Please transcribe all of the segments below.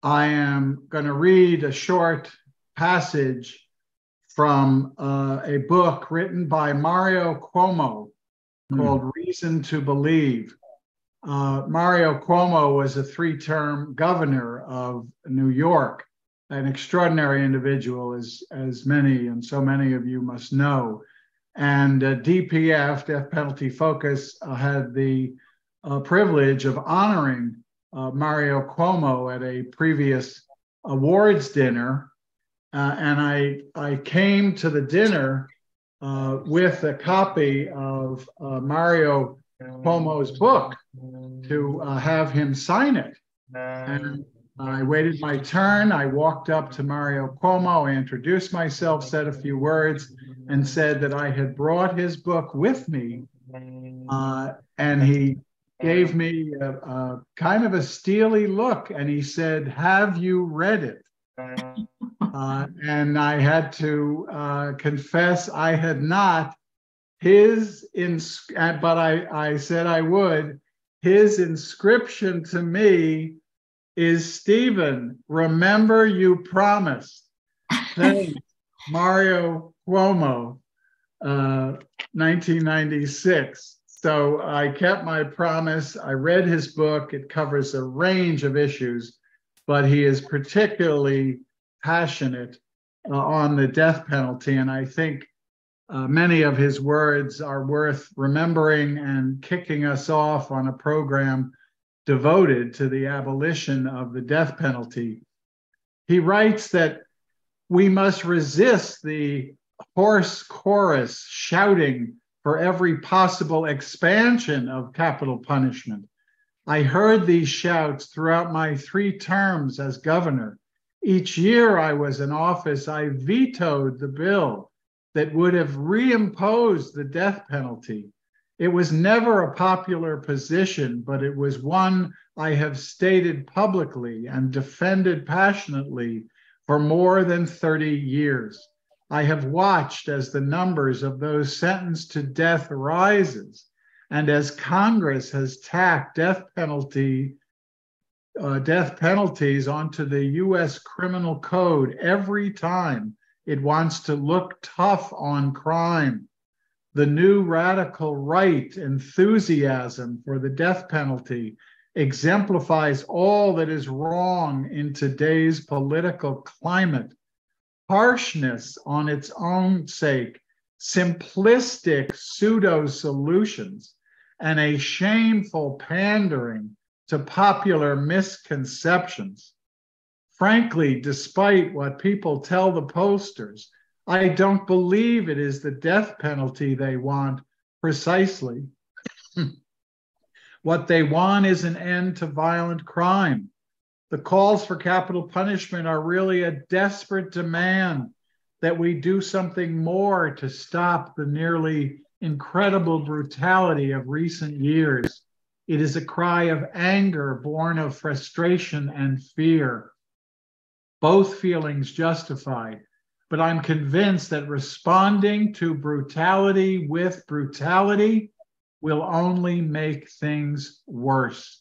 I am going to read a short passage from a book written by Mario Cuomo called Reason to Believe. Mario Cuomo was a three-term governor of New York, an extraordinary individual, as many and so many of you must know. And DPF, Death Penalty Focus, had the privilege of honoring Mario Cuomo at a previous awards dinner. And I came to the dinner with a copy of Mario Cuomo's book to have him sign it. And I waited my turn. I walked up to Mario Cuomo. I introduced myself, said a few words, and said that I had brought his book with me. And he gave me a kind of a steely look, and he said, "Have you read it?" And I had to confess I had not. But I said I would. His inscription to me is, "Stephen, remember you promised." Thanks, Mario Cuomo, 1996. So I kept my promise. I read his book. It covers a range of issues, but he is particularly passionate on the death penalty. And I think many of his words are worth remembering and kicking us off on a program devoted to the abolition of the death penalty. He writes that we must resist the hoarse chorus shouting for every possible expansion of capital punishment. I heard these shouts throughout my 3 terms as governor. Each year I was in office, I vetoed the bill that would have reimposed the death penalty. It was never a popular position, but it was one I have stated publicly and defended passionately for more than 30 years. I have watched as the numbers of those sentenced to death rises, and as Congress has tacked death penalties onto the U.S. criminal code every time it wants to look tough on crime. The new radical right enthusiasm for the death penalty exemplifies all that is wrong in today's political climate. Harshness on its own sake, simplistic pseudo-solutions, and a shameful pandering to popular misconceptions. Frankly, despite what people tell the pollsters, I don't believe it is the death penalty they want precisely. What they want is an end to violent crime. The calls for capital punishment are really a desperate demand that we do something more to stop the nearly incredible brutality of recent years. It is a cry of anger born of frustration and fear, both feelings justified. But I'm convinced that responding to brutality with brutality will only make things worse.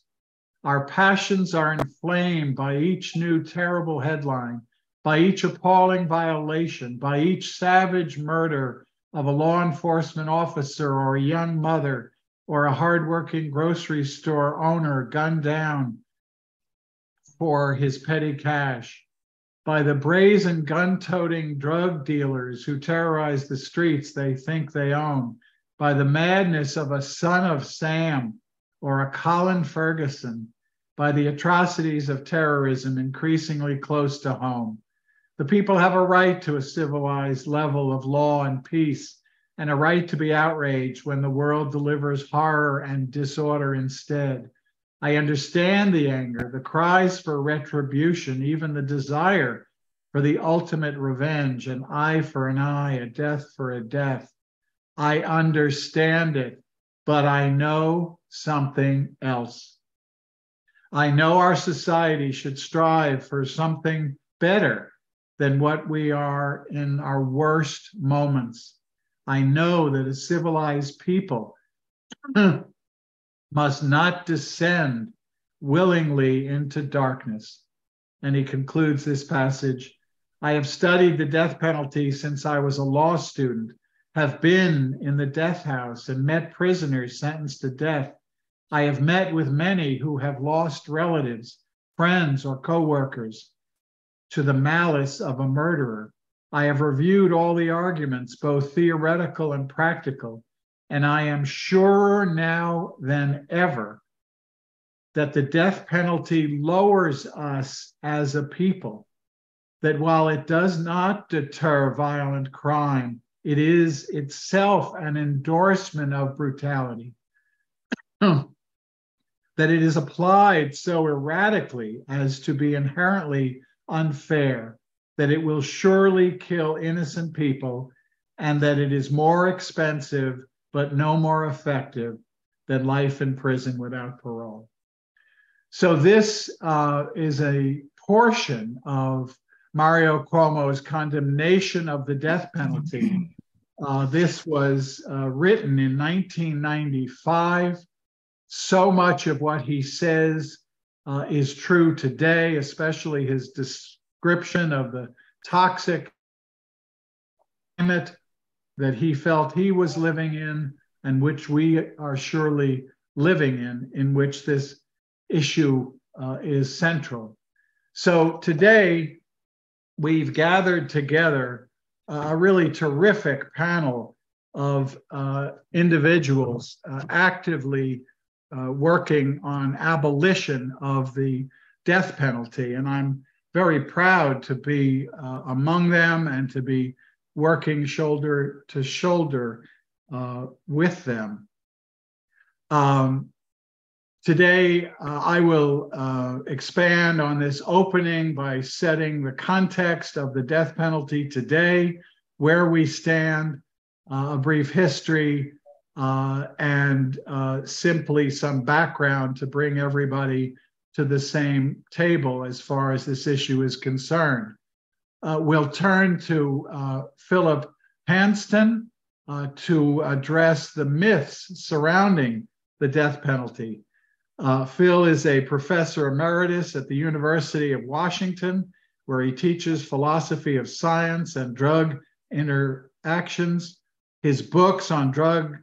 Our passions are inflamed by each new terrible headline, by each appalling violation, by each savage murder of a law enforcement officer or a young mother or a hardworking grocery store owner gunned down for his petty cash, by the brazen gun-toting drug dealers who terrorize the streets they think they own, by the madness of a Son of Sam or a Colin Ferguson, by the atrocities of terrorism increasingly close to home. The people have a right to a civilized level of law and peace, and a right to be outraged when the world delivers horror and disorder instead. I understand the anger, the cries for retribution, even the desire for the ultimate revenge, an eye for an eye, a death for a death. I understand it, but I know something else. I know our society should strive for something better than what we are in our worst moments. I know that a civilized people must not descend willingly into darkness. And he concludes this passage: I have studied the death penalty since I was a law student, have been in the death house and met prisoners sentenced to death. I have met with many who have lost relatives, friends, or co-workers to the malice of a murderer. I have reviewed all the arguments, both theoretical and practical, and I am surer now than ever that the death penalty lowers us as a people, that while it does not deter violent crime, it is itself an endorsement of brutality, that it is applied so erratically as to be inherently unfair, that it will surely kill innocent people, and that it is more expensive but no more effective than life in prison without parole. So this is a portion of Mario Cuomo's condemnation of the death penalty. This was written in 1995. So much of what he says is true today, especially his description of the toxic climate that he felt he was living in, and which we are surely living in which this issue is central. So today, we've gathered together a really terrific panel of individuals actively working on abolition of the death penalty. And I'm very proud to be among them and to be working shoulder to shoulder with them. Today, I will expand on this opening by setting the context of the death penalty today, where we stand, a brief history, and simply some background to bring everybody to the same table as far as this issue is concerned. We'll turn to Philip Hanston to address the myths surrounding the death penalty. Phil is a professor emeritus at the University of Washington, where he teaches philosophy of science and drug interactions. His books on drug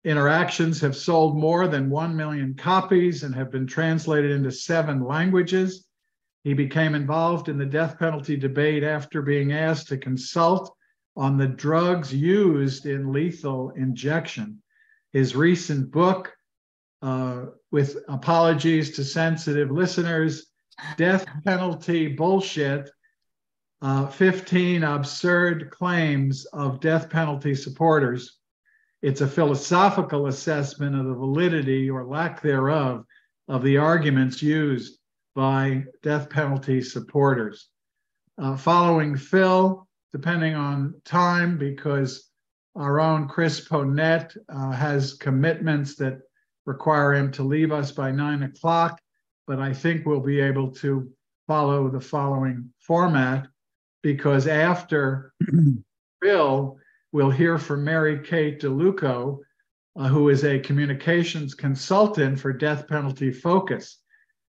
interactions have sold more than 1 million copies and have been translated into 7 languages. He became involved in the death penalty debate after being asked to consult on the drugs used in lethal injection. His recent book, with apologies to sensitive listeners, Death Penalty Bullshit, 15 Absurd Claims of Death Penalty Supporters. It's a philosophical assessment of the validity or lack thereof of the arguments used by death penalty supporters. Following Phil, depending on time, because our own Chris Ponette has commitments that require him to leave us by 9 o'clock, but I think we'll be able to follow the following format, because after Phil, we'll hear from Mary Kate DeLuco, who is a communications consultant for Death Penalty Focus.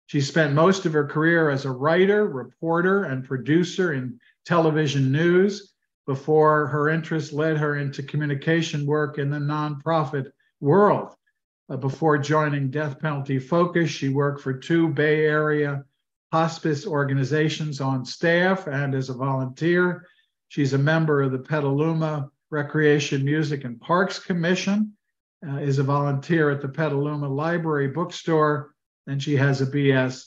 She spent most of her career as a writer, reporter, and producer in television news before her interest led her into communication work in the nonprofit world. Before joining Death Penalty Focus, she worked for 2 Bay Area hospice organizations on staff and as a volunteer. She's a member of the Petaluma Recreation, Music, and Parks Commission, is a volunteer at the Petaluma Library Bookstore, and she has a BS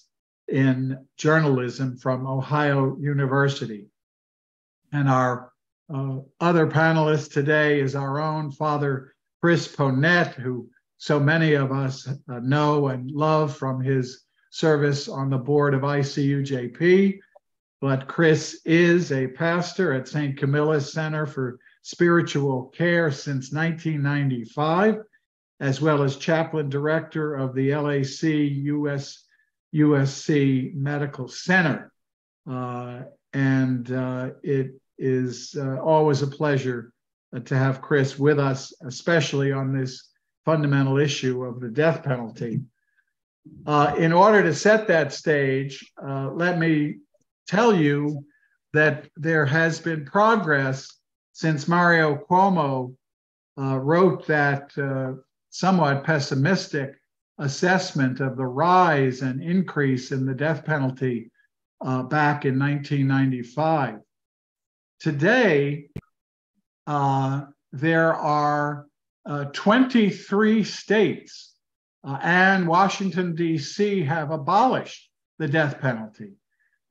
in journalism from Ohio University. And our other panelist today is our own Father Chris Ponette, who so many of us know and love from his service on the board of ICUJP. But Chris is a pastor at St. Camilla's Center for Spiritual Care since 1995, as well as chaplain director of the LAC USC Medical Center. It is always a pleasure to have Chris with us, especially on this fundamental issue of the death penalty. In order to set that stage, let me tell you that there has been progress since Mario Cuomo wrote that somewhat pessimistic assessment of the rise and increase in the death penalty back in 1995. Today, there are 23 states and Washington, D.C. have abolished the death penalty.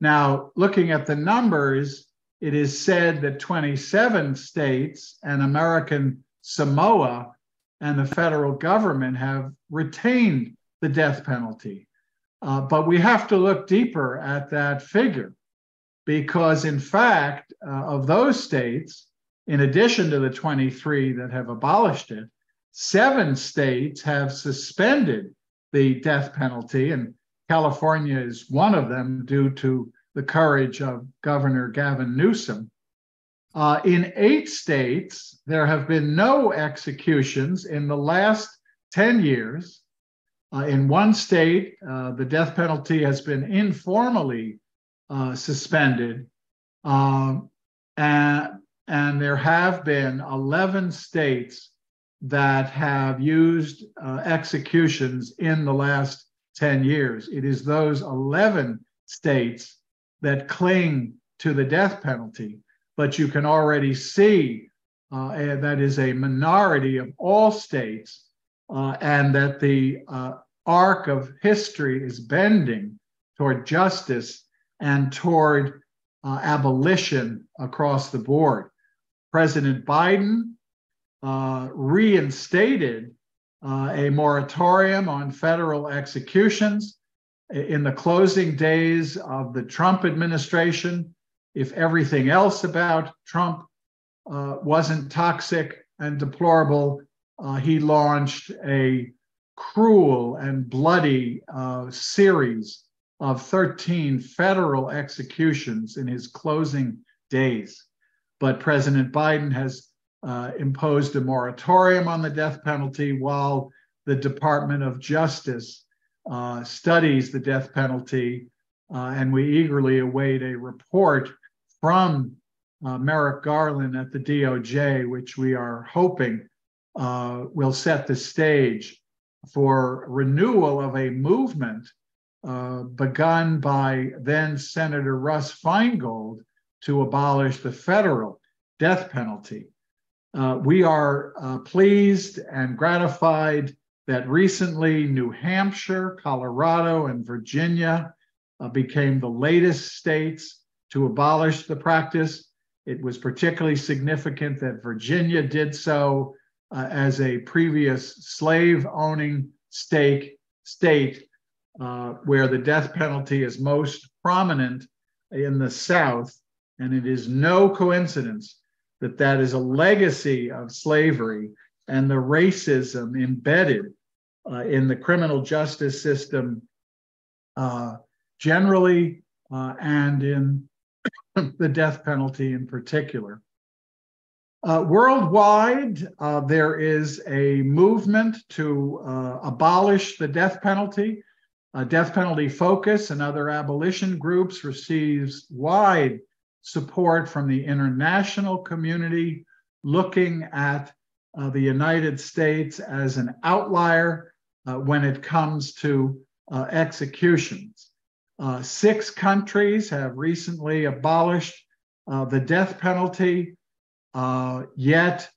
Now, looking at the numbers, it is said that 27 states and American Samoa and the federal government have retained the death penalty. But we have to look deeper at that figure because, in fact, of those states, in addition to the 23 that have abolished it, 7 states have suspended the death penalty, and California is one of them due to the courage of Governor Gavin Newsom. In 8 states, there have been no executions in the last 10 years. In 1 state, the death penalty has been informally suspended, and there have been 11 states that have used executions in the last 10 years. It is those 11 states that cling to the death penalty, but you can already see that is a minority of all states, and that the arc of history is bending toward justice and toward abolition across the board. President Biden reinstated a moratorium on federal executions in the closing days of the Trump administration. If everything else about Trump wasn't toxic and deplorable, he launched a cruel and bloody series of 13 federal executions in his closing days. But President Biden has imposed a moratorium on the death penalty while the Department of Justice studies the death penalty, and we eagerly await a report from Merrick Garland at the DOJ, which we are hoping will set the stage for renewal of a movement begun by then Senator Russ Feingold to abolish the federal death penalty. We are pleased and gratified that recently New Hampshire, Colorado, and Virginia became the latest states to abolish the practice. It was particularly significant that Virginia did so as a previous slave-owning state where the death penalty is most prominent in the South. And it is no coincidence that that is a legacy of slavery and the racism embedded in the criminal justice system generally and in the death penalty in particular. Worldwide, there is a movement to abolish the death penalty. Death Penalty Focus and other abolition groups receives wide support from the international community, looking at the United States as an outlier when it comes to executions. 6 countries have recently abolished the death penalty, yet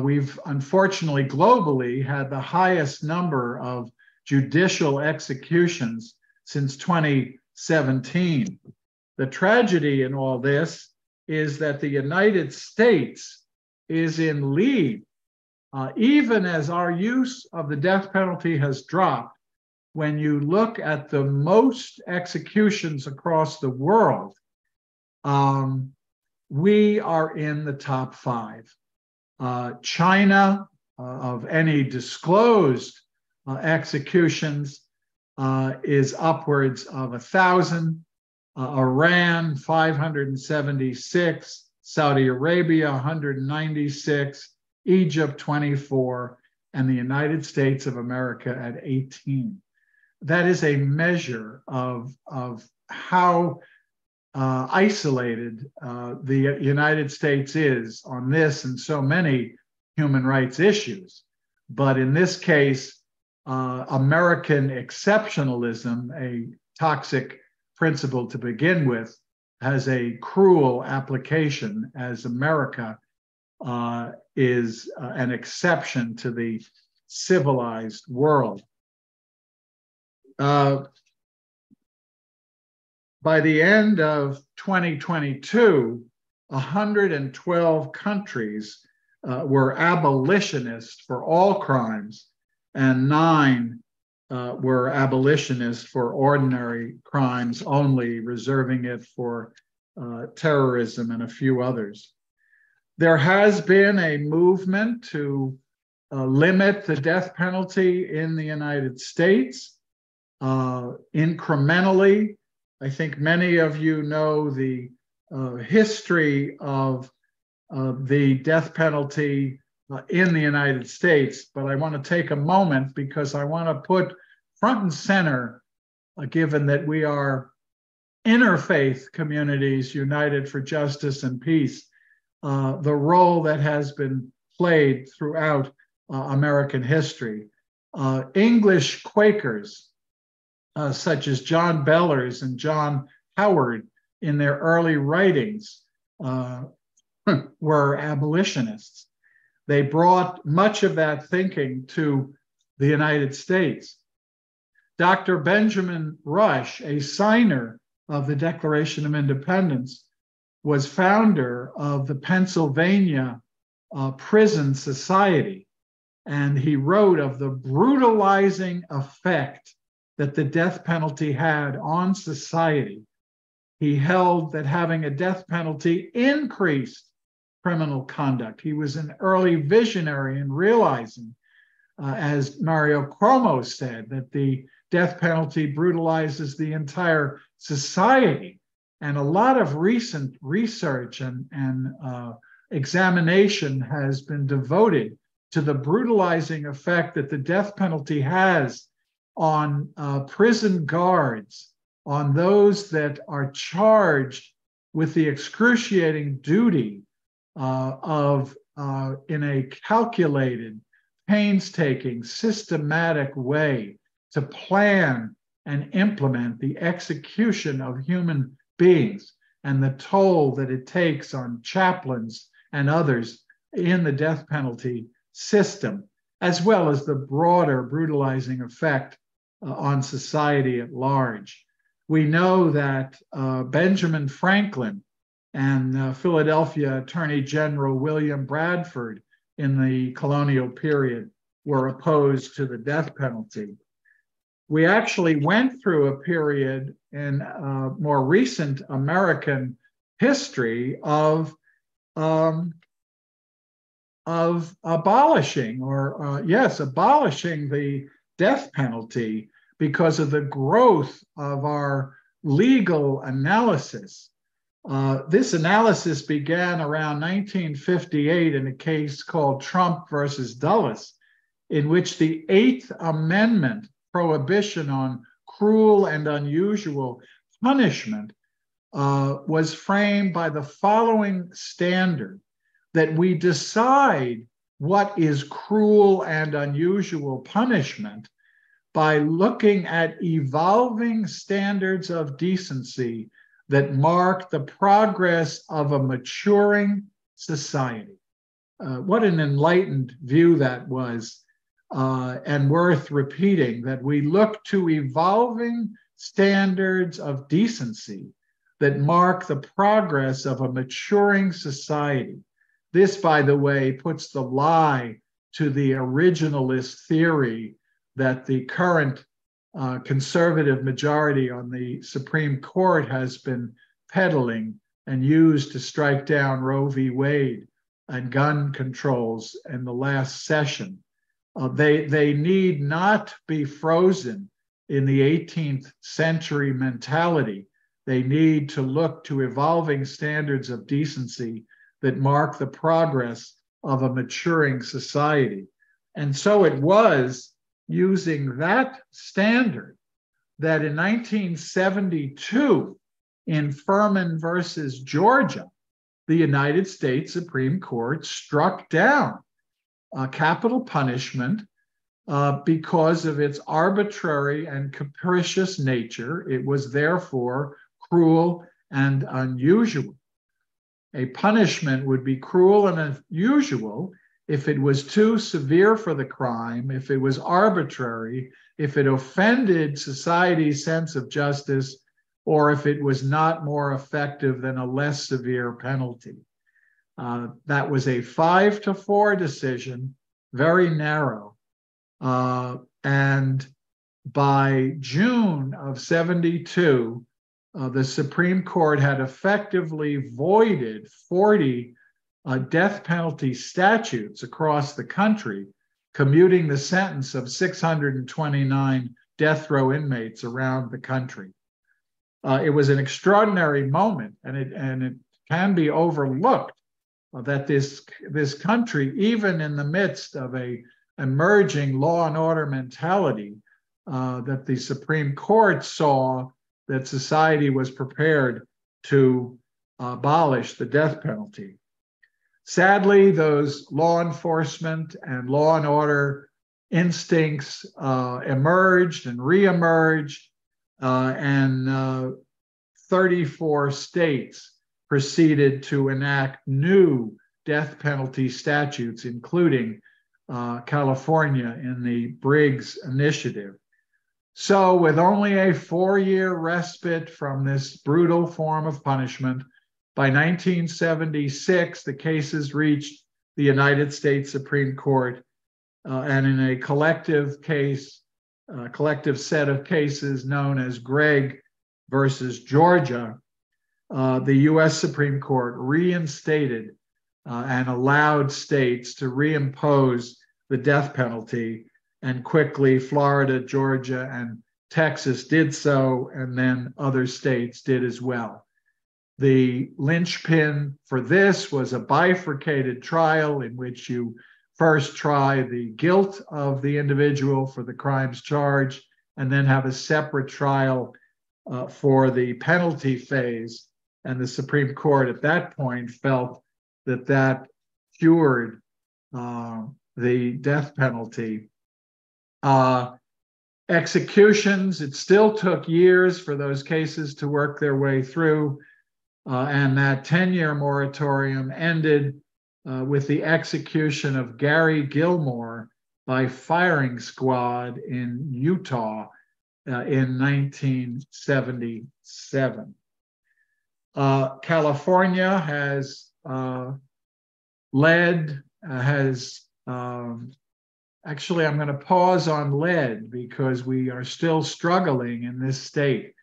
we've unfortunately globally had the highest number of judicial executions since 2017. The tragedy in all this is that the United States is in lead, even as our use of the death penalty has dropped. When you look at the most executions across the world, we are in the top 5. China, of any disclosed executions, is upwards of 1,000. Iran, 576, Saudi Arabia, 196, Egypt, 24, and the United States of America at 18. that is a measure of how isolated the United States is on this and so many human rights issues. But in this case, American exceptionalism, a toxic principle to begin with, has a cruel application as America is an exception to the civilized world. By the end of 2022, 112 countries were abolitionists for all crimes, and 9 were abolitionists for ordinary crimes only, reserving it for terrorism and a few others. There has been a movement to limit the death penalty in the United States incrementally. I think many of you know the history of the death penalty in the United States, but I want to take a moment because I want to put front and center, given that we are interfaith communities united for justice and peace, the role that has been played throughout American history. English Quakers, such as John Bellers and John Howard, in their early writings, were abolitionists. They brought much of that thinking to the United States. Dr. Benjamin Rush, a signer of the Declaration of Independence, was founder of the Pennsylvania Prison Society, and he wrote of the brutalizing effect that the death penalty had on society. He held that having a death penalty increased criminal conduct. He was an early visionary in realizing, as Mario Cuomo said, that the death penalty brutalizes the entire society. And a lot of recent research and examination has been devoted to the brutalizing effect that the death penalty has on prison guards, on those that are charged with the excruciating duty of, in a calculated, painstaking, systematic way, to plan and implement the execution of human beings, and the toll that it takes on chaplains and others in the death penalty system, as well as the broader brutalizing effect on society at large. We know that Benjamin Franklin and Philadelphia Attorney General William Bradford in the colonial period were opposed to the death penalty. We actually went through a period in more recent American history of abolishing, abolishing the death penalty because of the growth of our legal analysis. This analysis began around 1958 in a case called Trump versus Dulles, in which the 8th Amendment prohibition on cruel and unusual punishment was framed by the following standard: that we decide what is cruel and unusual punishment by looking at evolving standards of decency that mark the progress of a maturing society. What an enlightened view that was, and worth repeating, that we look to evolving standards of decency that mark the progress of a maturing society. This, by the way, puts the lie to the originalist theory that the current conservative majority on the Supreme Court has been peddling and used to strike down Roe v. Wade and gun controls in the last session. They need not be frozen in the 18th century mentality. They need to look to evolving standards of decency that mark the progress of a maturing society. And so it was using that standard that in 1972, in Furman versus Georgia, the United States Supreme Court struck down capital punishment because of its arbitrary and capricious nature. It was therefore cruel and unusual. A punishment would be cruel and unusual if it was too severe for the crime, if it was arbitrary, if it offended society's sense of justice, or if it was not more effective than a less severe penalty. That was a 5-4 decision, very narrow. And by June of 72, the Supreme Court had effectively voided 40 death penalty statutes across the country, commuting the sentence of 629 death row inmates around the country. It was an extraordinary moment, and it can be overlooked that this country, even in the midst of a emerging law and order mentality, that the Supreme Court saw that society was prepared to abolish the death penalty. Sadly, those law enforcement and law and order instincts emerged and reemerged, and 34 states proceeded to enact new death penalty statutes, including California in the Briggs Initiative. So, with only a 4-year respite from this brutal form of punishment, by 1976, the cases reached the United States Supreme Court, and in a collective set of cases known as Gregg versus Georgia, the U.S. Supreme Court reinstated and allowed states to reimpose the death penalty, and quickly Florida, Georgia, and Texas did so, and then other states did as well. The linchpin for this was a bifurcated trial in which you first try the guilt of the individual for the crimes charged, and then have a separate trial for the penalty phase. And the Supreme Court at that point felt that that cured the death penalty. Executions, it still took years for those cases to work their way through. And that 10-year moratorium ended with the execution of Gary Gilmore by firing squad in Utah in 1977. California has actually, I'm going to pause on lead because we are still struggling in this state.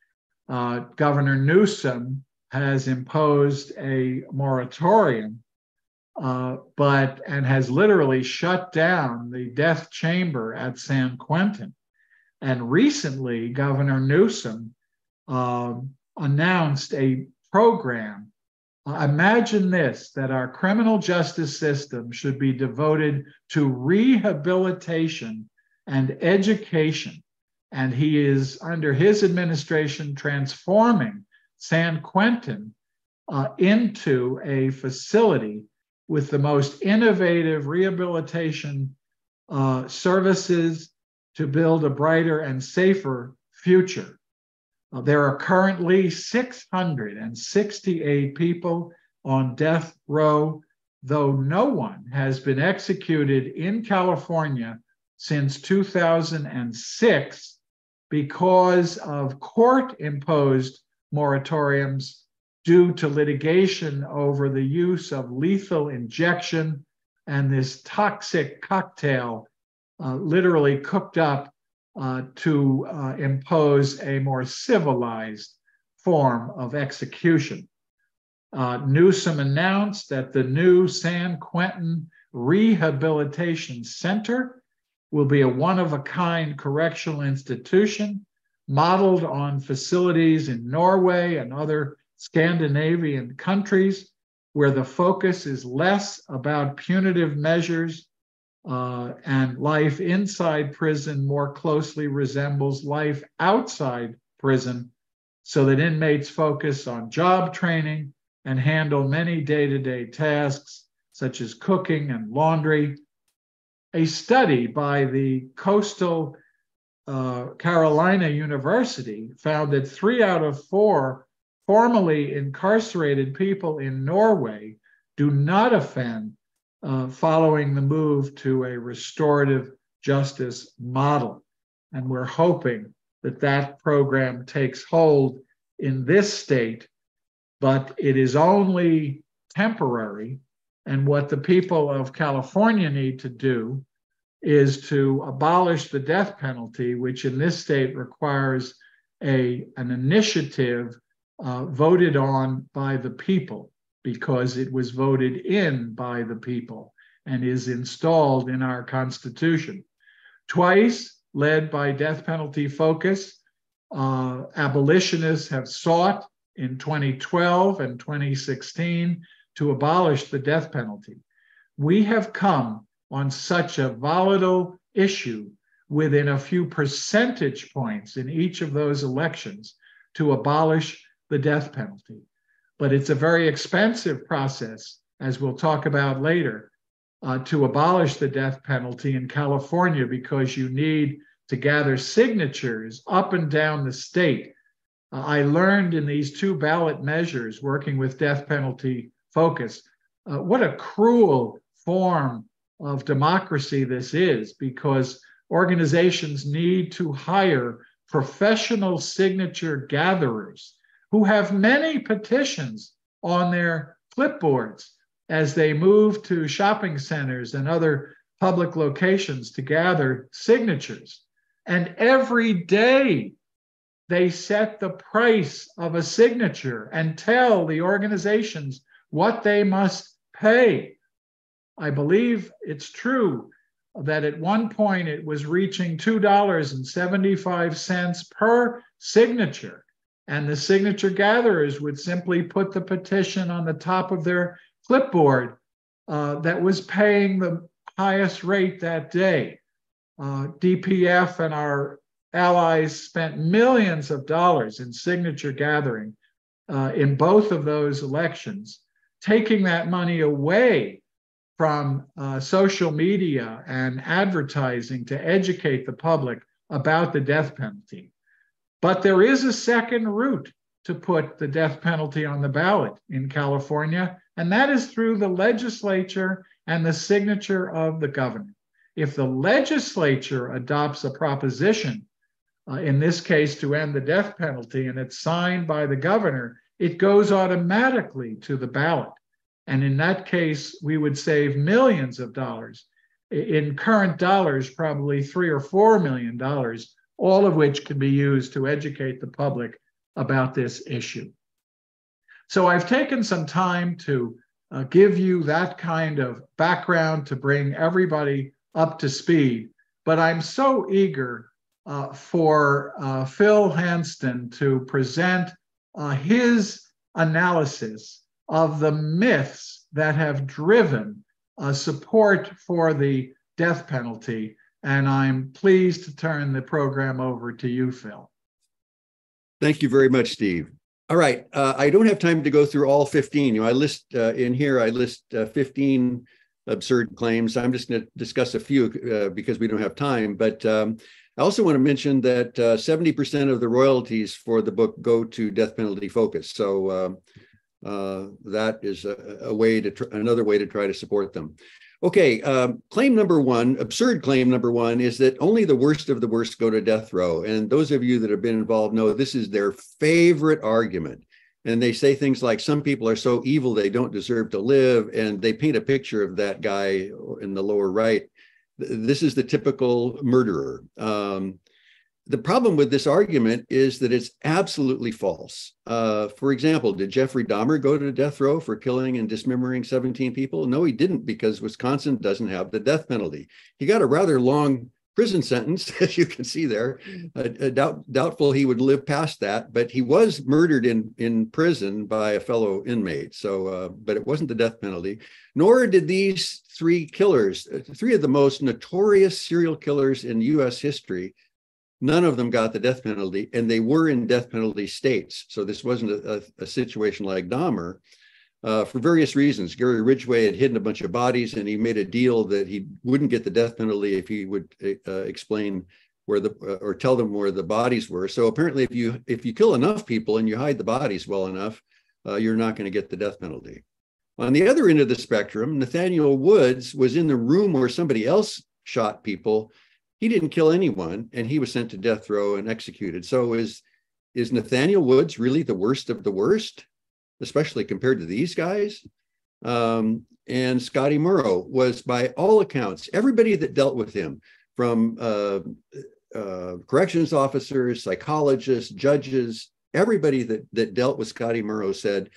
Governor Newsom has imposed a moratorium, and has literally shut down the death chamber at San Quentin. And recently, Governor Newsom announced a program. Imagine this, that our criminal justice system should be devoted to rehabilitation and education. And he is, under his administration, transforming San Quentin into a facility with the most innovative rehabilitation services to build a brighter and safer future. There are currently 668 people on death row, though no one has been executed in California since 2006 because of court-imposed moratoriums due to litigation over the use of lethal injection and this toxic cocktail literally cooked up to impose a more civilized form of execution. Newsom announced that the new San Quentin Rehabilitation Center will be a one-of-a-kind correctional institution modeled on facilities in Norway and other Scandinavian countries, where the focus is less about punitive measures and life inside prison more closely resembles life outside prison, so that inmates focus on job training and handle many day-to-day tasks such as cooking and laundry. A study by the Coastal Carolina University found that 3 out of 4 formerly incarcerated people in Norway do not offend following the move to a restorative justice model. And we're hoping that that program takes hold in this state, but it is only temporary. And what the people of California need to do is to abolish the death penalty, which in this state requires an initiative voted on by the people, because it was voted in by the people and is installed in our Constitution. Twice, led by death penalty focus, abolitionists have sought in 2012 and 2016 to abolish the death penalty. We have come on such a volatile issue within a few percentage points in each of those elections to abolish the death penalty. But it's a very expensive process, as we'll talk about later, to abolish the death penalty in California, because you need to gather signatures up and down the state. I learned in these 2 ballot measures, working with death penalty focus, what a cruel form of democracy this is, because organizations need to hire professional signature gatherers who have many petitions on their clipboards as they move to shopping centers and other public locations to gather signatures. And every day they set the price of a signature and tell the organizations what they must pay. I believe it's true that at one point it was reaching $2.75 per signature. And the signature gatherers would simply put the petition on the top of their clipboard that was paying the highest rate that day. DPF and our allies spent millions of dollars in signature gathering in both of those elections, taking that money away from social media and advertising to educate the public about the death penalty. But there is a second route to put the death penalty on the ballot in California, and that is through the legislature and the signature of the governor. If the legislature adopts a proposition, in this case to end the death penalty, and it's signed by the governor, it goes automatically to the ballot. And in that case, we would save millions of dollars. In current dollars, probably $3 or $4 million, all of which can be used to educate the public about this issue. So I've taken some time to give you that kind of background to bring everybody up to speed, but I'm so eager for Phil Hanston to present his analysis of the myths that have driven support for the death penalty. And I'm pleased to turn the program over to you, Phil. Thank you very much, Steve. All right, I don't have time to go through all 15. I list 15 absurd claims. I'm just going to discuss a few because we don't have time. But I also want to mention that 70% of the royalties for the book go to death penalty focus. So that is another way to try to support them. Okay, claim number one, absurd claim number one, is that only the worst of the worst go to death row. And those of you that have been involved know this is their favorite argument. And they say things like, some people are so evil they don't deserve to live. And they paint a picture of that guy in the lower right. This is the typical murderer. The problem with this argument is that it's absolutely false. For example, did Jeffrey Dahmer go to death row for killing and dismembering 17 people? No, he didn't, because Wisconsin doesn't have the death penalty. He got a rather long prison sentence, as you can see there. Doubtful he would live past that, but he was murdered in prison by a fellow inmate. So, but it wasn't the death penalty, nor did these three killers, three of the most notorious serial killers in U.S. history. None of them got the death penalty, and they were in death penalty states. So this wasn't a situation like Dahmer. For various reasons. Gary Ridgway had hidden a bunch of bodies, and he made a deal that he wouldn't get the death penalty if he would explain where or tell them where the bodies were. So apparently, if you kill enough people and you hide the bodies well enough, you're not going to get the death penalty. On the other end of the spectrum, Nathaniel Woods was in the room where somebody else shot people. He didn't kill anyone, and he was sent to death row and executed. So is Nathaniel Woods really the worst of the worst, especially compared to these guys? And Scotty Murrow was, by all accounts, everybody that dealt with him, from corrections officers, psychologists, judges, everybody that dealt with Scotty Murrow said,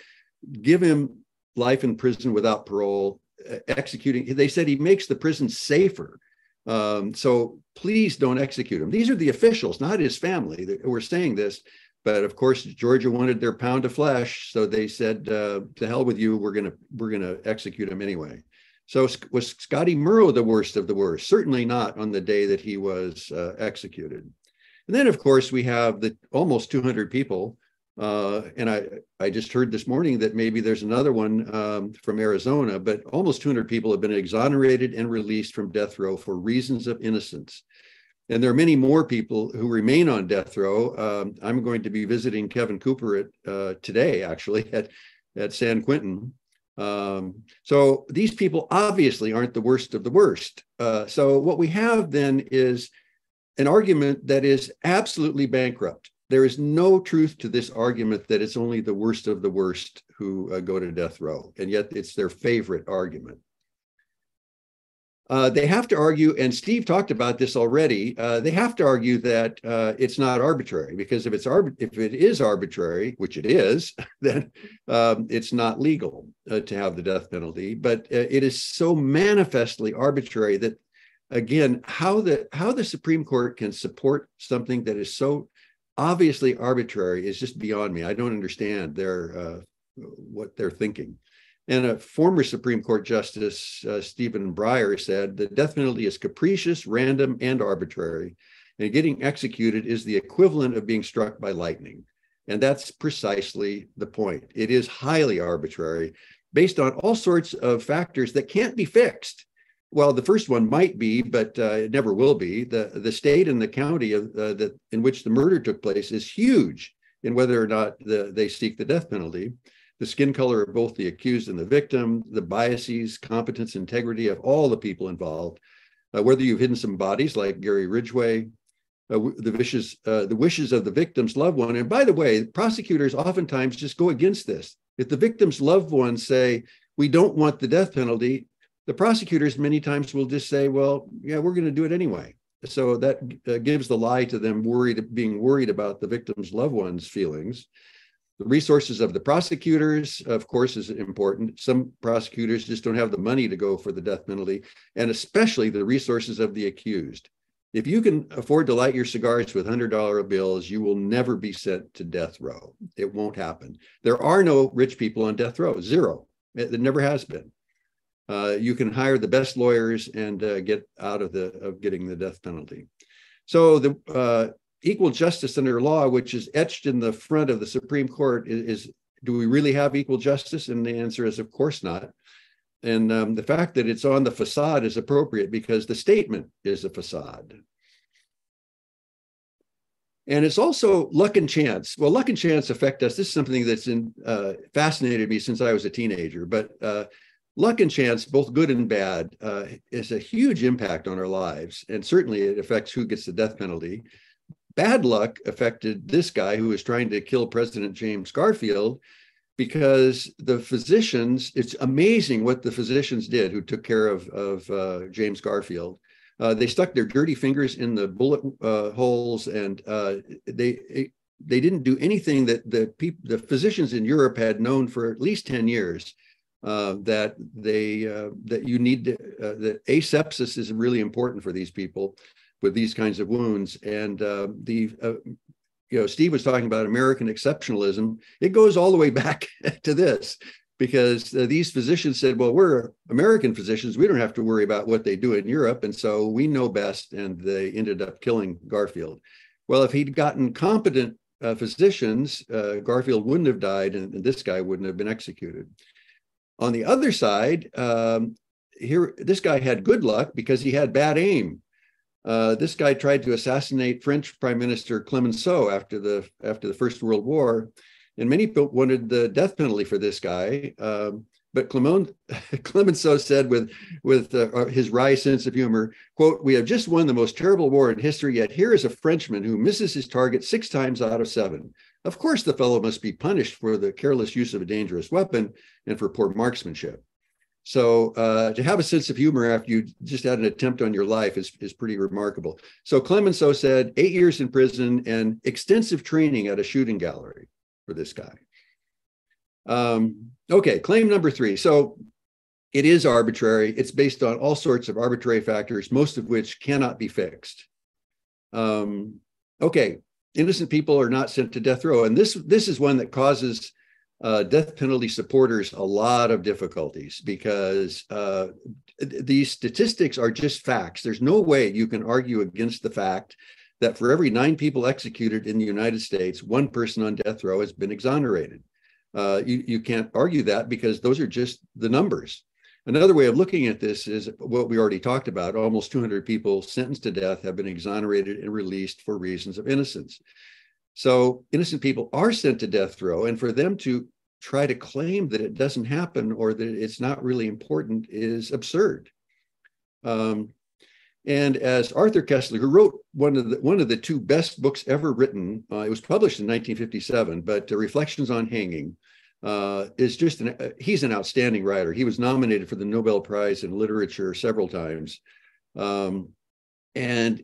give him life in prison without parole, executing. They said he makes the prison safer. So please don't execute him. These are the officials, not his family, that were saying this. But of course, Georgia wanted their pound of flesh, so they said, "To hell with you. We're gonna execute him anyway." So was Scotty Murrow the worst of the worst? Certainly not on the day that he was executed. And then, of course, we have the almost 200 people. And I just heard this morning that maybe there's another one from Arizona, but almost 200 people have been exonerated and released from death row for reasons of innocence. And there are many more people who remain on death row. I'm going to be visiting Kevin Cooper today, actually, at San Quentin. So these people obviously aren't the worst of the worst. So what we have then is an argument that is absolutely bankrupt. There is no truth to this argument that it's only the worst of the worst who go to death row, and yet it's their favorite argument. They have to argue, and Steve talked about this already, they have to argue that it's not arbitrary, because if it is arbitrary, which it is, then it's not legal to have the death penalty. But it is so manifestly arbitrary that, again, how the Supreme Court can support something that is so obviously arbitrary is just beyond me. I don't understand what they're thinking. And a former Supreme Court Justice, Stephen Breyer, said the death penalty is capricious, random, and arbitrary, and getting executed is the equivalent of being struck by lightning. And that's precisely the point. It is highly arbitrary, based on all sorts of factors that can't be fixed. Well, the first one might be, but it never will be. The state and the county in which the murder took place is huge in whether or not they seek the death penalty. The skin color of both the accused and the victim, the biases, competence, integrity of all the people involved, whether you've hidden some bodies like Gary Ridgway, the wishes of the victim's loved one. And by the way, prosecutors oftentimes just go against this. If the victim's loved ones say, we don't want the death penalty, the prosecutors many times will just say, well, yeah, we're going to do it anyway. So that gives the lie to them being worried about the victim's loved ones' feelings. The resources of the prosecutors, of course, is important. Some prosecutors just don't have the money to go for the death penalty, and especially the resources of the accused. If you can afford to light your cigars with $100 bills, you will never be sent to death row. It won't happen. There are no rich people on death row, zero. It never has been. You can hire the best lawyers and get out of getting the death penalty. So the equal justice under law, which is etched in the front of the Supreme Court, is do we really have equal justice? And the answer is, of course not. And the fact that it's on the facade is appropriate because the statement is a facade. And it's also luck and chance. Well, luck and chance affect us. This is something that's fascinated me since I was a teenager. But luck and chance, both good and bad, is a huge impact on our lives. And certainly it affects who gets the death penalty. Bad luck affected this guy who was trying to kill President James Garfield, because the physicians, it's amazing what the physicians did who took care of James Garfield. They stuck their dirty fingers in the bullet holes, and they didn't do anything that the physicians in Europe had known for at least 10 years. That you need that asepsis is really important for these people. with these kinds of wounds. And Steve was talking about American exceptionalism. It goes all the way back to this, because these physicians said, well, we're American physicians. We don't have to worry about what they do in Europe. And so we know best. And they ended up killing Garfield. Well, if he'd gotten competent physicians, Garfield wouldn't have died, and this guy wouldn't have been executed. On the other side, this guy had good luck because he had bad aim. This guy tried to assassinate French Prime Minister Clemenceau after the First World War, and many people wanted the death penalty for this guy. But Clemenceau said with his wry sense of humor, quote, "We have just won the most terrible war in history, yet here is a Frenchman who misses his target 6 times out of 7. Of course, the fellow must be punished for the careless use of a dangerous weapon and for poor marksmanship." So to have a sense of humor after you just had an attempt on your life is pretty remarkable. So Clemenceau said 8 years in prison and extensive training at a shooting gallery for this guy. Okay, claim number 3. So it is arbitrary. It's based on all sorts of arbitrary factors, most of which cannot be fixed. Okay, innocent people are not sent to death row. And this is one that causes death penalty supporters a lot of difficulties, because these statistics are just facts. There's no way you can argue against the fact that for every 9 people executed in the United States, 1 person on death row has been exonerated. You can't argue that, because those are just the numbers. Another way of looking at this is what we already talked about. Almost 200 people sentenced to death have been exonerated and released for reasons of innocence. So innocent people are sent to death row, and for them to try to claim that it doesn't happen or that it's not really important is absurd. And as Arthur Koestler, who wrote one of the 2 best books ever written, it was published in 1957, but Reflections on Hanging, is just he's an outstanding writer. He was nominated for the Nobel Prize in Literature several times. And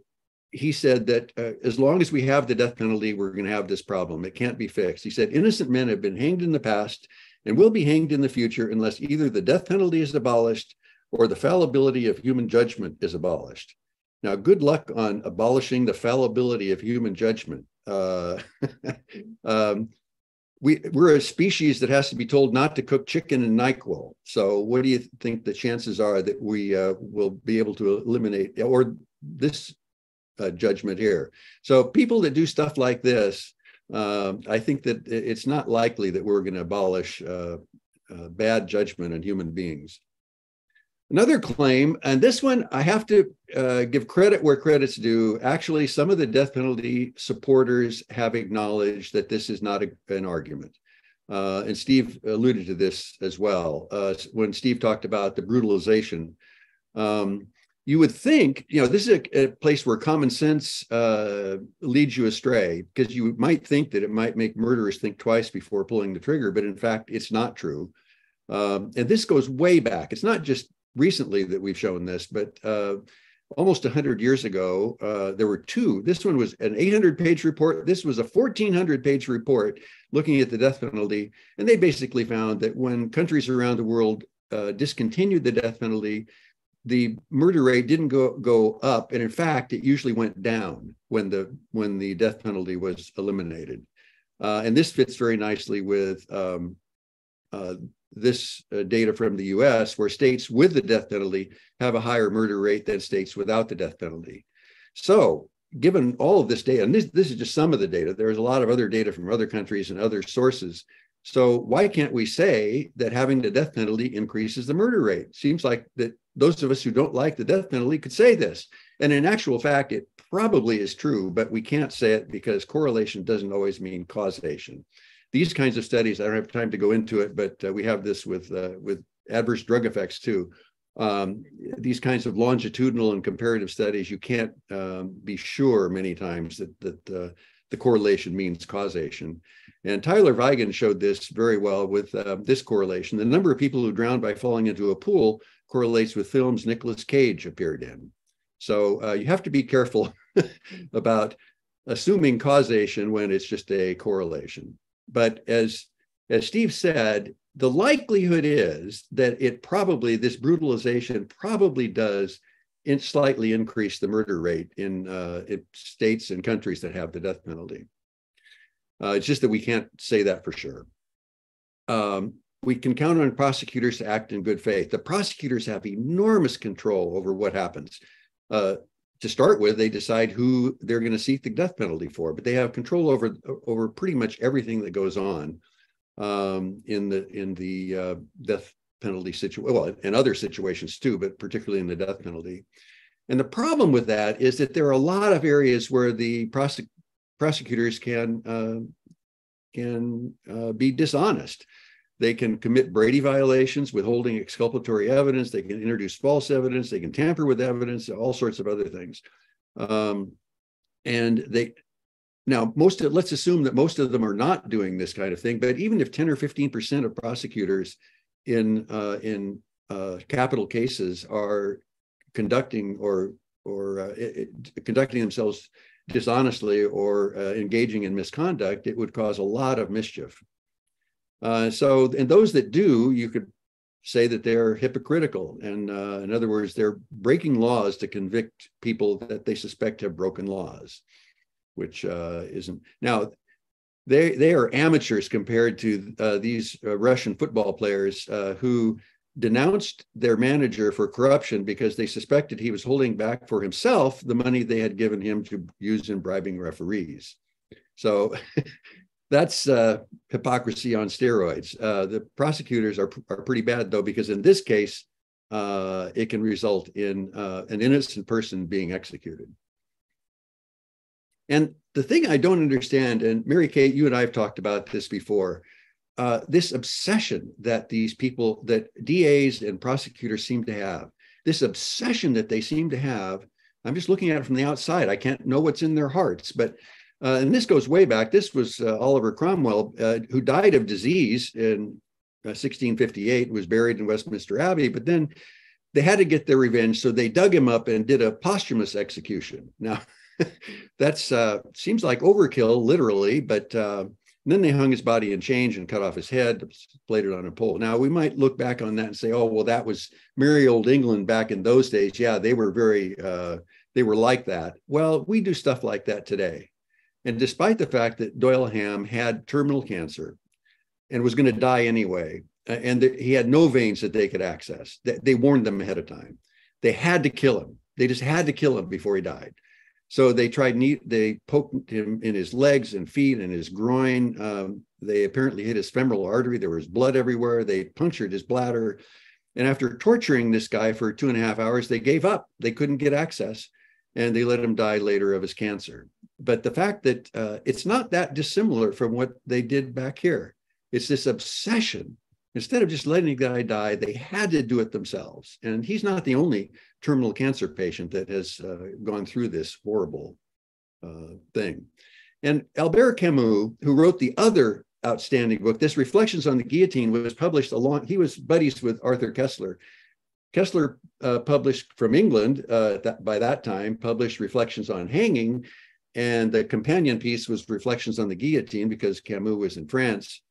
he said that as long as we have the death penalty, we're going to have this problem. It can't be fixed. He said, innocent men have been hanged in the past and will be hanged in the future unless either the death penalty is abolished or the fallibility of human judgment is abolished. Now, good luck on abolishing the fallibility of human judgment. We're a species that has to be told not to cook chicken in NyQuil. So what do you think the chances are that we will be able to eliminate or this judgment here? So people that do stuff like this, I think that it's not likely that we're going to abolish bad judgment on human beings. Another claim, and this one I have to give credit where credit's due. Actually, some of the death penalty supporters have acknowledged that this is not an argument. And Steve alluded to this as well. When Steve talked about the brutalization, you would think, this is a place where common sense leads you astray, because you might think that it might make murderers think twice before pulling the trigger, but in fact, it's not true. And this goes way back. It's not just recently that we've shown this, but almost 100 years ago, there were 2. This one was an 800-page report. This was a 1,400-page report looking at the death penalty. And they basically found that when countries around the world discontinued the death penalty, the murder rate didn't go up. And in fact, it usually went down when the death penalty was eliminated. And this fits very nicely with this data from the US, where states with the death penalty have a higher murder rate than states without the death penalty. So given all of this data, and this is just some of the data, there's a lot of other data from other countries and other sources. So why can't we say that having the death penalty increases the murder rate? Seems like that those of us who don't like the death penalty could say this. And in actual fact, it probably is true, but we can't say it because correlation doesn't always mean causation. These kinds of studies, I don't have time to go into it, but we have this with adverse drug effects too. These kinds of longitudinal and comparative studies, you can't be sure many times that the correlation means causation. And Tyler Vigan showed this very well with this correlation. The number of people who drowned by falling into a pool correlates with films Nicolas Cage appeared in. So you have to be careful about assuming causation when it's just a correlation. But as Steve said, the likelihood is that this brutalization probably does slightly increase the murder rate in states and countries that have the death penalty. It's just that we can't say that for sure. We can count on prosecutors to act in good faith. The prosecutors have enormous control over what happens. To start with, they decide who they're going to seek the death penalty for, but they have control over pretty much everything that goes on in the death penalty situation, well, and other situations too, but particularly in the death penalty. And the problem with that is that there are a lot of areas where the prosecutors can be dishonest. They can commit Brady violations, withholding exculpatory evidence. They can introduce false evidence. They can tamper with evidence, all sorts of other things. Let's assume that most of them are not doing this kind of thing. But even if 10 or 15% of prosecutors in capital cases are conducting conducting themselves dishonestly or engaging in misconduct, it would cause a lot of mischief. And those that do, you could say that they're hypocritical. And in other words, they're breaking laws to convict people that they suspect have broken laws, which isn't. Now, they are amateurs compared to these Russian football players who denounced their manager for corruption because they suspected he was holding back for himself the money they had given him to use in bribing referees. So that's hypocrisy on steroids. The prosecutors are pretty bad, though, because in this case, it can result in an innocent person being executed. And the thing I don't understand, and Mary Kate, you and I have talked about this before, this obsession that these people, that DAs and prosecutors seem to have, this obsession that they seem to have, I'm just looking at it from the outside. I can't know what's in their hearts, but and this goes way back. This was Oliver Cromwell, who died of disease in 1658, was buried in Westminster Abbey, but then they had to get their revenge, so they dug him up and did a posthumous execution. Now, that's seems like overkill, literally, but then they hung his body in chains and cut off his head, laid it on a pole. Now, we might look back on that and say, oh, well, that was merry old England back in those days. Yeah, they were they were like that. Well, we do stuff like that today. And despite the fact that Doyle Ham had terminal cancer and was going to die anyway, and he had no veins that they could access, they warned them ahead of time. They had to kill him. They just had to kill him before he died. So they poked him in his legs and feet and his groin. They apparently hit his femoral artery. There was blood everywhere. They punctured his bladder. And after torturing this guy for 2.5 hours, they gave up. They couldn't get access, and they let him die later of his cancer. But the fact that it's not that dissimilar from what they did back here. It's this obsession. Instead of just letting the guy die, they had to do it themselves. And he's not the only terminal cancer patient that has gone through this horrible thing. And Albert Camus, who wrote the other outstanding book, this Reflections on the Guillotine, was published he was buddies with Arthur Koestler. Koestler published from England, by that time, published Reflections on Hanging, and the companion piece was Reflections on the Guillotine, because Camus was in France.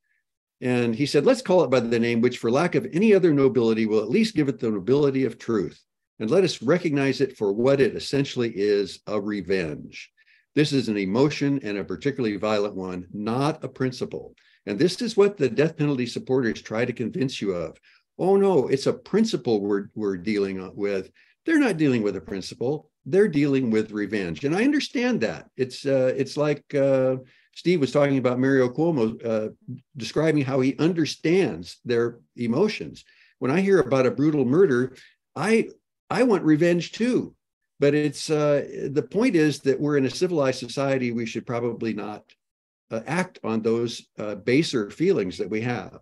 And he said, let's call it by the name which, for lack of any other nobility, will at least give it the nobility of truth. And let us recognize it for what it essentially is, a revenge. This is an emotion, and a particularly violent one, not a principle. And this is what the death penalty supporters try to convince you of. Oh, no, it's a principle we're dealing with. They're not dealing with a principle. They're dealing with revenge. And I understand that. It's like Steve was talking about Mario Cuomo, describing how he understands their emotions. When I hear about a brutal murder, I want revenge too. But it's the point is that we're in a civilized society. We should probably not act on those baser feelings that we have.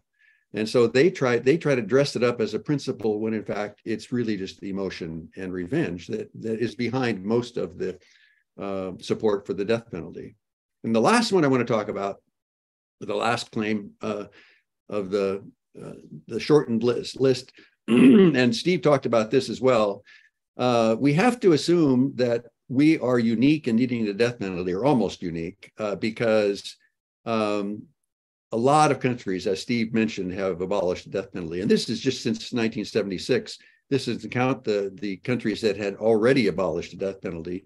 And so they try to dress it up as a principle when in fact it's really just emotion and revenge that is behind most of the support for the death penalty. And the last one I want to talk about, the last claim of the shortened list, and Steve talked about this as well. We have to assume that we are unique in needing the death penalty, or almost unique, because a lot of countries, as Steve mentioned, have abolished the death penalty. And this is just since 1976. this doesn't count the countries that had already abolished the death penalty.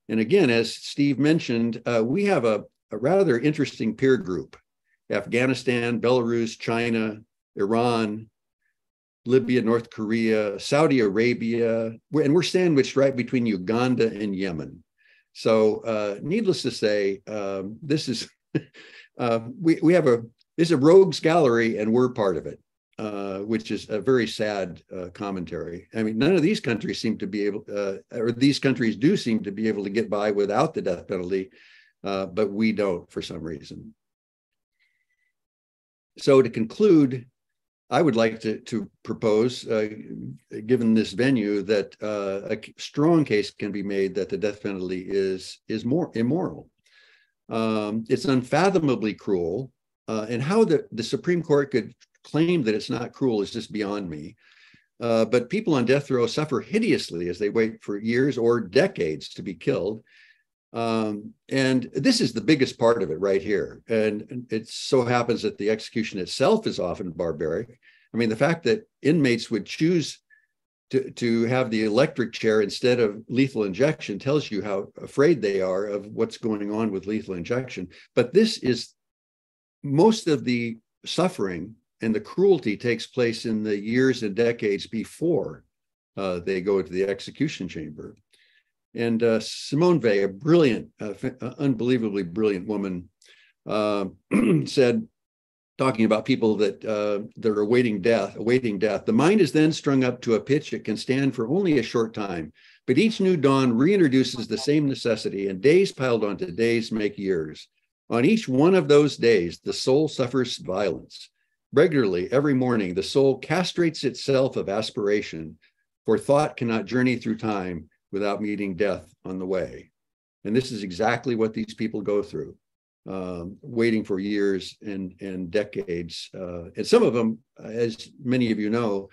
And again, as Steve mentioned, we have a rather interesting peer group: Afghanistan, Belarus, China, Iran, Libya, North Korea, Saudi Arabia, and we're sandwiched right between Uganda and Yemen. So needless to say, this is it's a rogues gallery, and we're part of it, which is a very sad commentary. I mean, none of these countries seem to be able, or these countries do seem to be able to get by without the death penalty, but we don't for some reason. So to conclude, I would like to propose, given this venue, that a strong case can be made that the death penalty is more immoral. It's unfathomably cruel, and how the Supreme Court could claim that it's not cruel is just beyond me. But people on death row suffer hideously as they wait for years or decades to be killed. And this is the biggest part of it right here. And it so happens that the execution itself is often barbaric. I mean, the fact that inmates would choose to have the electric chair instead of lethal injection tells you how afraid they are of what's going on with lethal injection. But this is, most of the suffering and the cruelty takes place in the years and decades before they go to the execution chamber. And Simone Weil, a brilliant, unbelievably brilliant woman, said, talking about people that are awaiting death, the mind is then strung up to a pitch it can stand for only a short time, but each new dawn reintroduces the same necessity, and days piled onto days make years. On each one of those days, the soul suffers violence. Regularly, every morning, the soul castrates itself of aspiration, for thought cannot journey through time without meeting death on the way. And this is exactly what these people go through, waiting for years and decades. And some of them, as many of you know,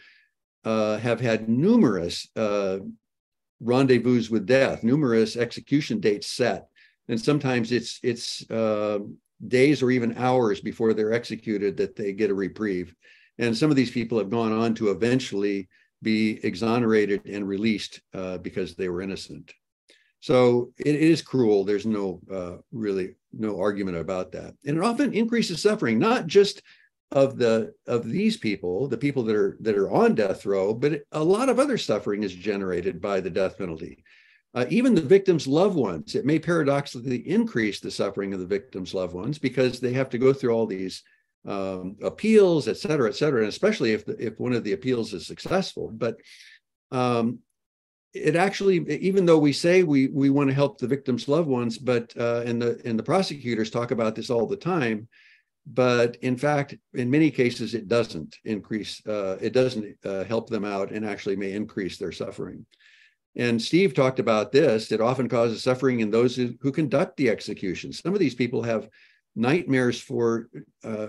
have had numerous rendezvous with death, numerous execution dates set. And sometimes it's days or even hours before they're executed that they get a reprieve. And some of these people have gone on to eventually be exonerated and released because they were innocent. So it is cruel. There's really no argument about that. And it often increases suffering, not just of these people, the people that are on death row, but a lot of other suffering is generated by the death penalty. Even the victim's loved ones, it may paradoxically increase the suffering of the victim's loved ones because they have to go through all these appeals, et cetera, and especially if one of the appeals is successful. But it actually, even though we say we want to help the victim's loved ones, but and the prosecutors talk about this all the time, but in fact, in many cases, it doesn't increase, it doesn't help them out, and actually may increase their suffering. And Steve talked about this. It often causes suffering in those who conduct the execution. Some of these people have nightmares for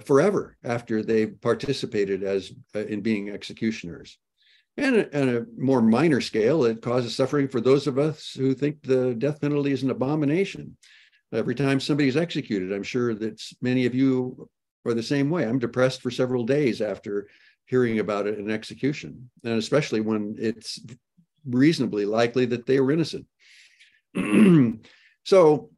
forever after they've participated in being executioners. And on a more minor scale, it causes suffering for those of us who think the death penalty is an abomination. Every time somebody's executed, I'm sure that many of you are the same way. I'm depressed for several days after hearing about it in execution, and especially when it's reasonably likely that they were innocent. So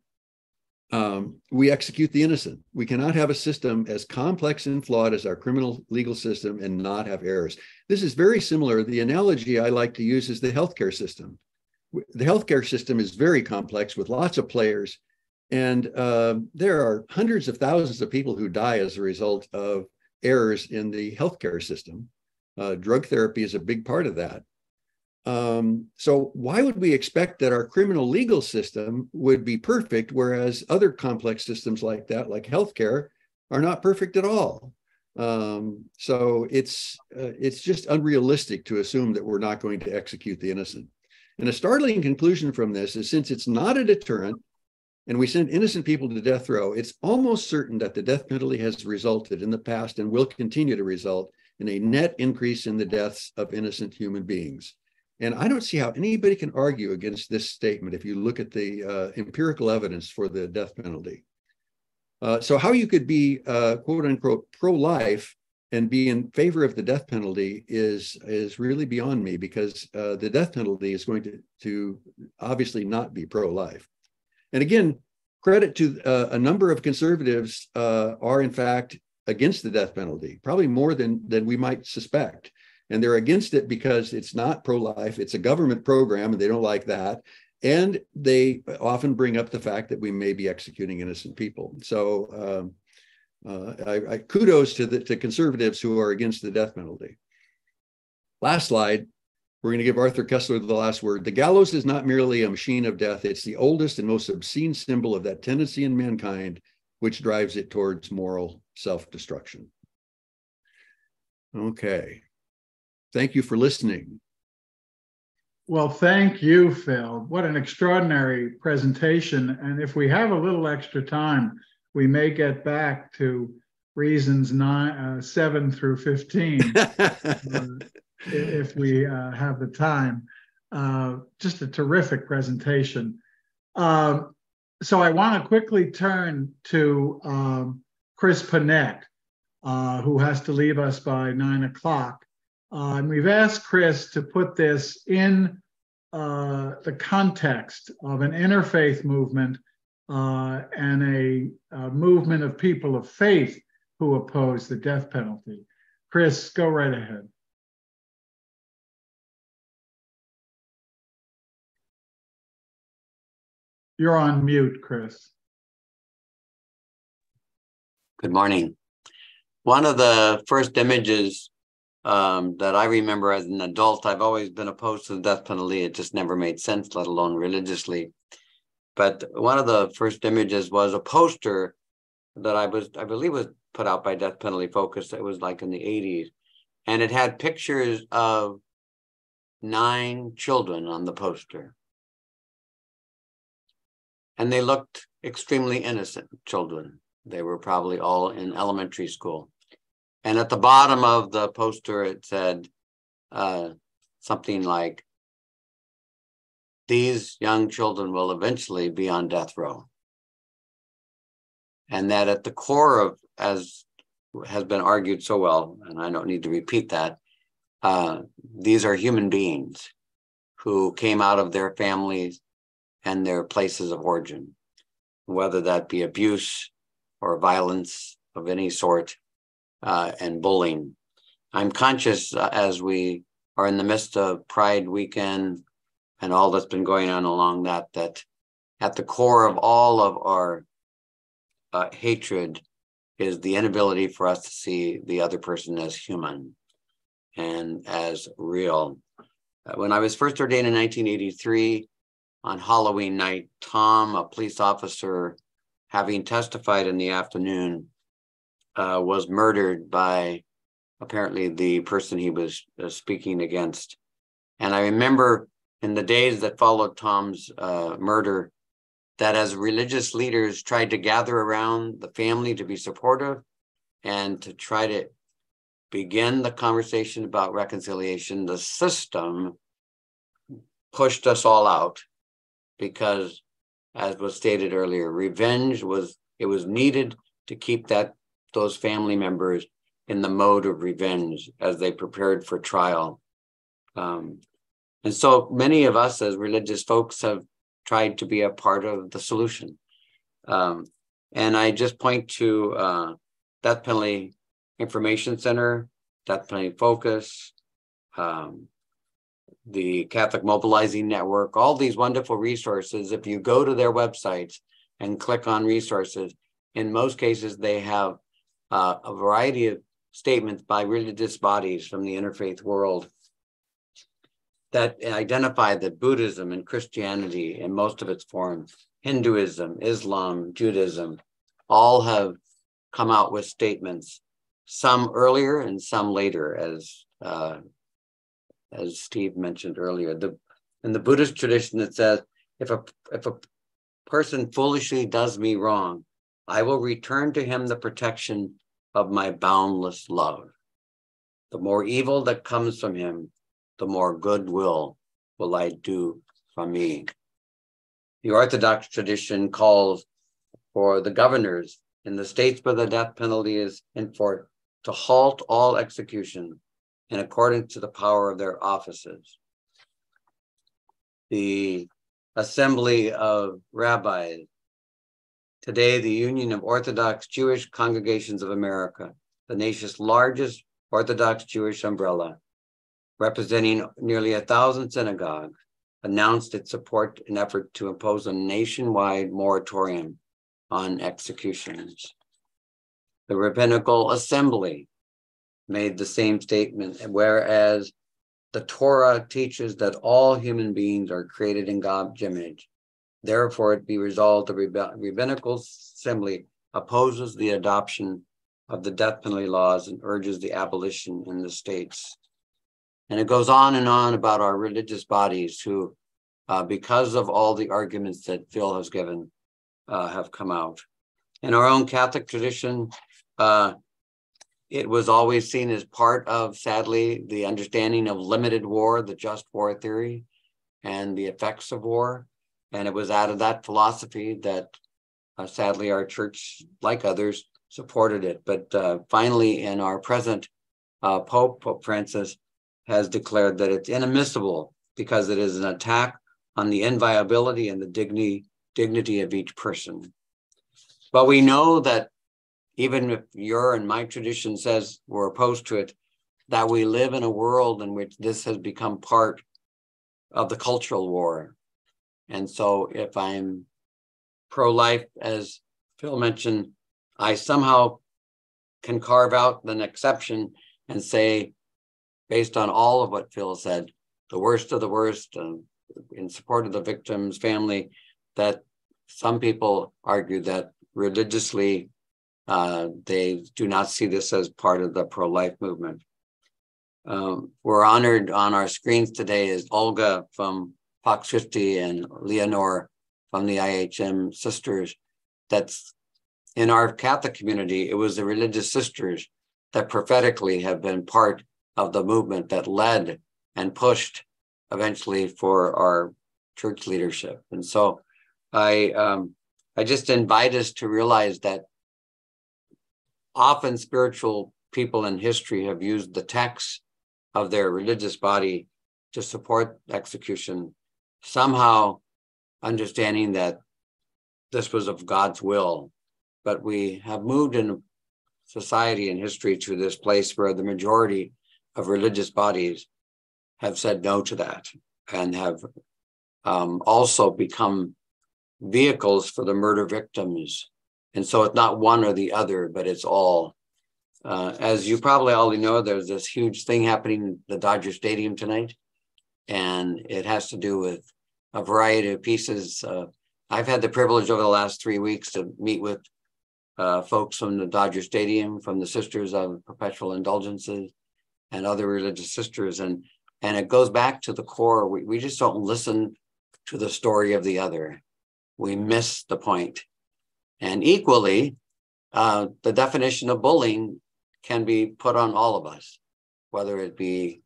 we execute the innocent. We cannot have a system as complex and flawed as our criminal legal system and not have errors. This is very similar. The analogy I like to use is the healthcare system. The healthcare system is very complex with lots of players, and there are hundreds of thousands of people who die as a result of errors in the healthcare system. Drug therapy is a big part of that. So why would we expect that our criminal legal system would be perfect, whereas other complex systems like that, like healthcare, are not perfect at all? So it's just unrealistic to assume that we're not going to execute the innocent. And a startling conclusion from this is, since it's not a deterrent and we send innocent people to death row, it's almost certain that the death penalty has resulted in the past and will continue to result in a net increase in the deaths of innocent human beings. And I don't see how anybody can argue against this statement if you look at the empirical evidence for the death penalty. So how you could be, quote unquote, pro-life and be in favor of the death penalty is really beyond me, because the death penalty is going to obviously not be pro-life. And again, credit to a number of conservatives are in fact against the death penalty, probably more than we might suspect. And they're against it because it's not pro-life, it's a government program, and they don't like that. And they often bring up the fact that we may be executing innocent people. So I kudos to conservatives who are against the death penalty. Last slide. We're going to give Arthur Kessler the last word. The gallows is not merely a machine of death. It's the oldest and most obscene symbol of that tendency in mankind which drives it towards moral self-destruction. Okay. Thank you for listening. Well, thank you, Phil. What an extraordinary presentation. And if we have a little extra time, we may get back to reasons 7 through 15 if we have the time. Just a terrific presentation. So I want to quickly turn to Chris Panett, who has to leave us by 9 o'clock. And we've asked Chris to put this in the context of an interfaith movement and a movement of people of faith who oppose the death penalty. Chris, go right ahead. You're on mute, Chris. Good morning. One of the first images that I remember as an adult, I've always been opposed to the death penalty. It just never made sense, let alone religiously. But one of the first images was a poster that I believe was put out by Death Penalty Focus. It was like in the 80s. And it had pictures of 9 children on the poster. And they looked extremely innocent children. They were probably all in elementary school. And at the bottom of the poster, it said something like, "These young children will eventually be on death row." And that at the core of, as has been argued so well, and I don't need to repeat that, these are human beings who came out of their families and their places of origin, whether that be abuse or violence of any sort, and bullying. I'm conscious as we are in the midst of Pride weekend and all that's been going on along that at the core of all of our hatred is the inability for us to see the other person as human and as real. When I was first ordained in 1983, on Halloween night, Tom, a police officer, having testified in the afternoon, was murdered by apparently the person he was speaking against. And I remember in the days that followed Tom's murder, that as religious leaders tried to gather around the family to be supportive and to try to begin the conversation about reconciliation, the system pushed us all out because, as was stated earlier, revenge was needed to keep those family members in the mode of revenge as they prepared for trial. And so many of us as religious folks have tried to be a part of the solution. And I just point to Death Penalty Information Center, Death Penalty Focus, the Catholic Mobilizing Network, all these wonderful resources. If you go to their websites and click on resources, in most cases, they have a variety of statements by religious bodies from the interfaith world that identify that Buddhism and Christianity in most of its forms, Hinduism, Islam, Judaism, all have come out with statements, some earlier and some later, as Steve mentioned earlier. In the Buddhist tradition, it says, if a person foolishly does me wrong, I will return to him the protection of my boundless love. The more evil that comes from him, the more goodwill will I do from me. The Orthodox tradition calls for the governors in the states where the death penalty is enforced to halt all execution in accordance to the power of their offices. The Assembly of Rabbis, today the Union of Orthodox Jewish Congregations of America, the nation's largest Orthodox Jewish umbrella, representing nearly 1,000 synagogues, announced its support in effort to impose a nationwide moratorium on executions. The Rabbinical Assembly made the same statement, whereas the Torah teaches that all human beings are created in God's image. Therefore, it be resolved the Rabbinical Assembly opposes the adoption of the death penalty laws and urges the abolition in the states. And it goes on and on about our religious bodies who, because of all the arguments that Phil has given, have come out. In our own Catholic tradition, it was always seen as part of, sadly, the understanding of limited war, the just war theory, and the effects of war. And it was out of that philosophy that, sadly, our church, like others, supported it. But finally, in our present Pope Francis has declared that it's inadmissible because it is an attack on the inviolability and the dignity of each person. But we know that even if your and my tradition says we're opposed to it, that we live in a world in which this has become part of the cultural war. And so if I'm pro-life, as Phil mentioned, I somehow can carve out an exception and say, based on all of what Phil said, the worst of the worst, in support of the victim's family, that some people argue that religiously they do not see this as part of the pro-life movement. We're honored on our screens today is Olga from Fox 50 and Leonore from the IHM Sisters. That's in our Catholic community, it was the religious sisters that prophetically have been part of the movement that led and pushed eventually for our church leadership. And so I just invite us to realize that often spiritual people in history have used the text of their religious body to support execution, somehow understanding that this was of God's will. But we have moved in society and history to this place where the majority of religious bodies have said no to that and have also become vehicles for the murder victims. And so it's not one or the other, but it's all. As you probably already know, there's this huge thing happening in the Dodger Stadium tonight, and it has to do with a variety of pieces. I've had the privilege over the last 3 weeks to meet with folks from the Dodger Stadium, from the Sisters of Perpetual Indulgences and other religious sisters. And it goes back to the core. We just don't listen to the story of the other. We miss the point. And equally, the definition of bullying can be put on all of us, whether it be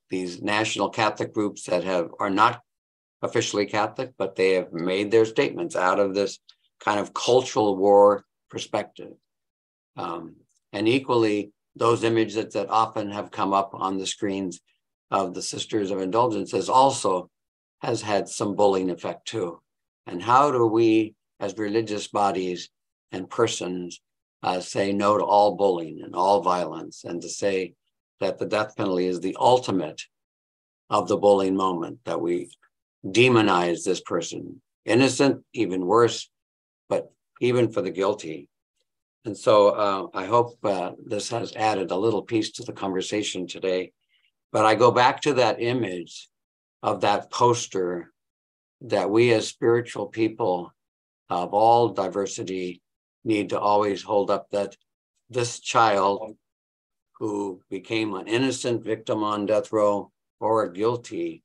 these national Catholic groups that are not officially Catholic, but they have made their statements out of this kind of cultural war perspective. And equally, those images that often have come up on the screens of the Sisters of Indulgences also has had some bullying effect too. And how do we, as religious bodies and persons, say no to all bullying and all violence, and to say that the death penalty is the ultimate of the bullying moment, that we demonize this person, innocent, even worse, but even for the guilty. And so I hope this has added a little piece to the conversation today. But I go back to that image of that poster that we as spiritual people of all diversity need to always hold up, that this child who became an innocent victim on death row or a guilty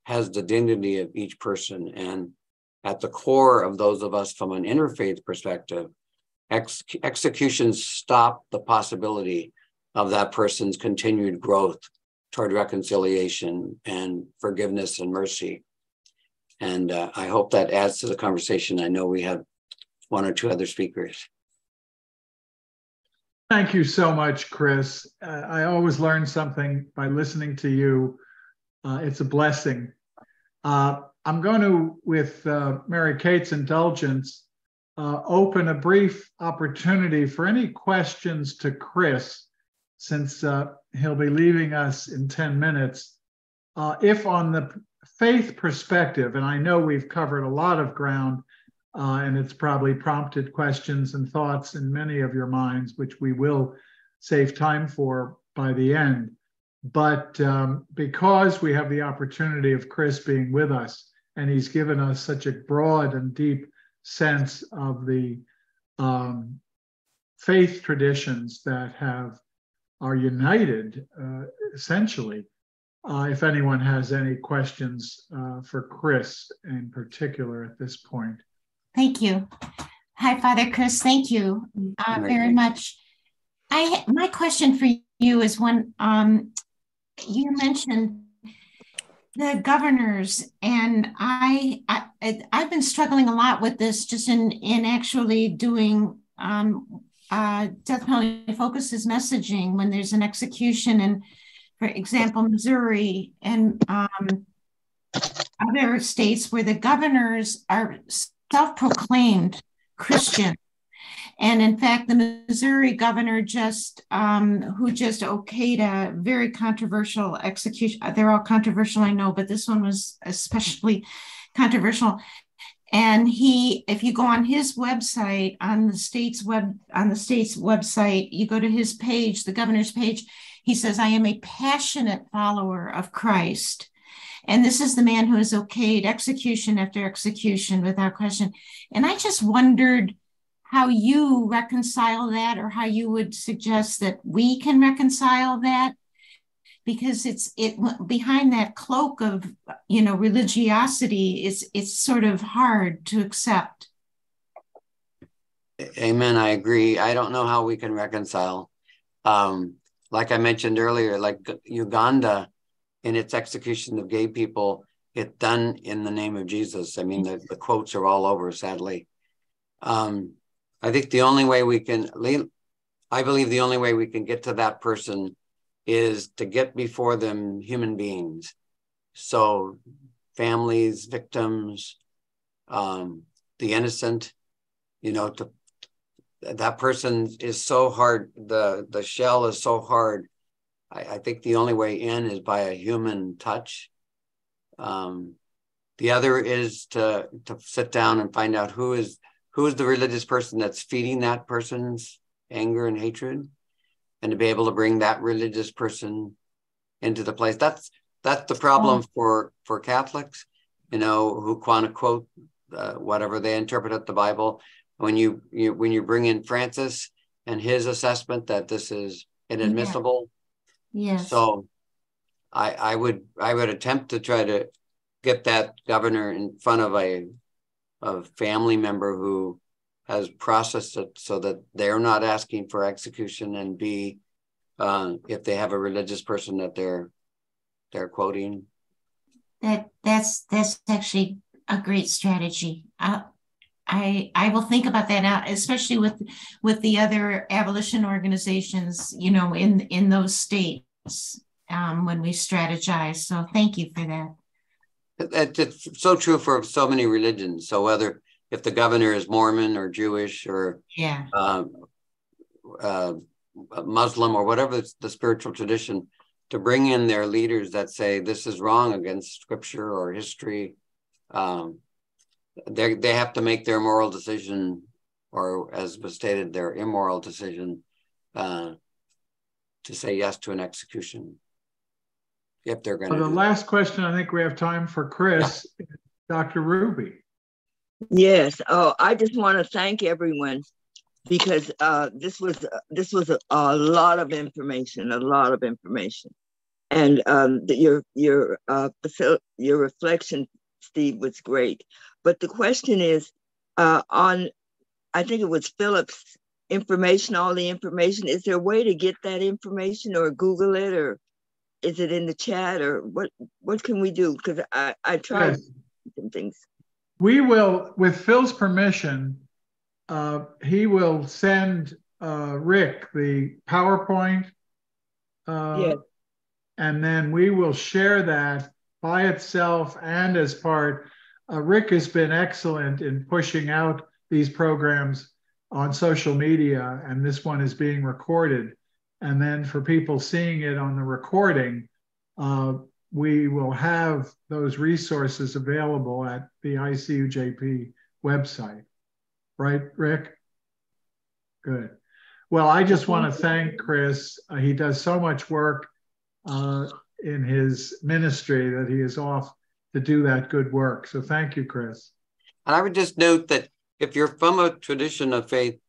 has the dignity of each person. And at the core of those of us from an interfaith perspective, executions stop the possibility of that person's continued growth toward reconciliation and forgiveness and mercy. And I hope that adds to the conversation. I know we have one or two other speakers. Thank you so much, Chris. I always learn something by listening to you. It's a blessing. I'm going to, with Mary Kate's indulgence, open a brief opportunity for any questions to Chris, since he'll be leaving us in 10 minutes. If on the faith perspective, and I know we've covered a lot of ground, and it's probably prompted questions and thoughts in many of your minds, which we will save time for by the end. But because we have the opportunity of Chris being with us, and he's given us such a broad and deep sense of the faith traditions that are united, essentially, if anyone has any questions for Chris in particular at this point. Thank you. Hi, Father Chris. Thank you very much. My question for you is one, you mentioned the governors, and I've been struggling a lot with this just in actually doing death penalty focuses messaging when there's an execution in, for example, Missouri and other states where the governors are self-proclaimed Christian. And in fact, the Missouri governor who just okayed a very controversial execution. They're all controversial, I know, but this one was especially controversial. And if you go on his website, on the state's website, you go to his page, the governor's page, he says, "I am a passionate follower of Christ." And this is the man who has okayed execution after execution without question. And I just wondered how you reconcile that, or how you would suggest that we can reconcile that, because it behind that cloak of religiosity, it's sort of hard to accept. Amen. I agree. I don't know how we can reconcile. Like I mentioned earlier, like Uganda, in its execution of gay people, it's done in the name of Jesus. I mean, the quotes are all over, sadly. I think the only way we can, I believe the only way we can get to that person is to get before them human beings. So families, victims, the innocent, that person is so hard. The shell is so hard. I think the only way in is by a human touch. The other is to sit down and find out who is the religious person that's feeding that person's anger and hatred, and to be able to bring that religious person into the place. That's the problem for Catholics, who want to quote whatever they interpret at the Bible. When you bring in Francis and his assessment that this is inadmissible. Yes. So I would attempt to try to get that governor in front of a family member who has processed it, so that they're not asking for execution, and B, if they have a religious person that they're quoting. That's actually a great strategy. I will think about that now, especially with the other abolition organizations, in those states, when we strategize. So thank you for that. It's so true for so many religions. So whether if the governor is Mormon or Jewish or Muslim or whatever the spiritual tradition, to bring in their leaders that say this is wrong against scripture or history. They have to make their moral decision, or as was stated, their immoral decision, to say yes to an execution. If they're going to. The last question I think we have time for, Chris, Dr. Ruby. Yes. Oh, I just want to thank everyone, because this was a lot of information, and your reflection, Steve, was great. But the question is I think it was Philip's information, all the information. Is there a way to get that information, or Google it, or is it in the chat, or what can we do? Because I tried some things. We will, with Phil's permission, he will send Rick, the PowerPoint, Yes. and then we will share that by itself and as part. Rick has been excellent in pushing out these programs on social media, and this one is being recorded. And then for people seeing it on the recording, we will have those resources available at the ICUJP website. Right, Rick? Good. Well, I just want to thank Chris. He does so much work in his ministry that he is off to do that good work. So thank you, Chris. And I would just note that if you're from a tradition of faith,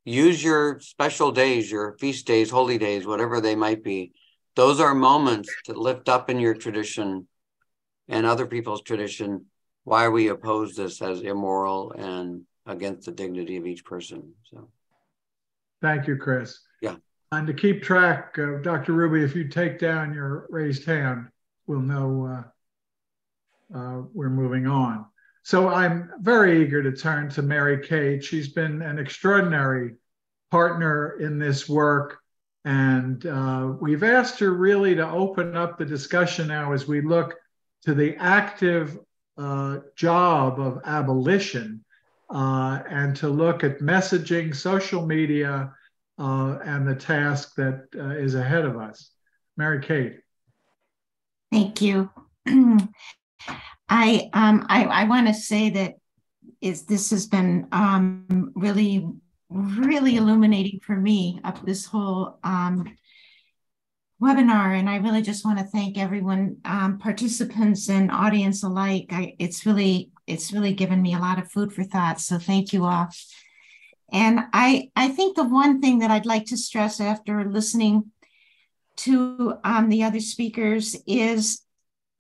use your special days, your feast days, holy days, whatever they might be. Those are moments to lift up in your tradition and other people's tradition why we oppose this as immoral and against the dignity of each person. So, thank you, Chris. Yeah. And to keep track, Dr. Ruby, if you take down your raised hand, we'll know we're moving on. So I'm very eager to turn to Mary Kate. She's been an extraordinary partner in this work. And we've asked her really to open up the discussion now as we look to the active job of abolition and to look at messaging, social media, and the task that is ahead of us. Mary Kate. Thank you. I want to say that this has been really illuminating for me up this whole webinar, and I really just want to thank everyone, participants and audience alike. It's really given me a lot of food for thought. So thank you all. And I think the one thing that I'd like to stress after listening to the other speakers is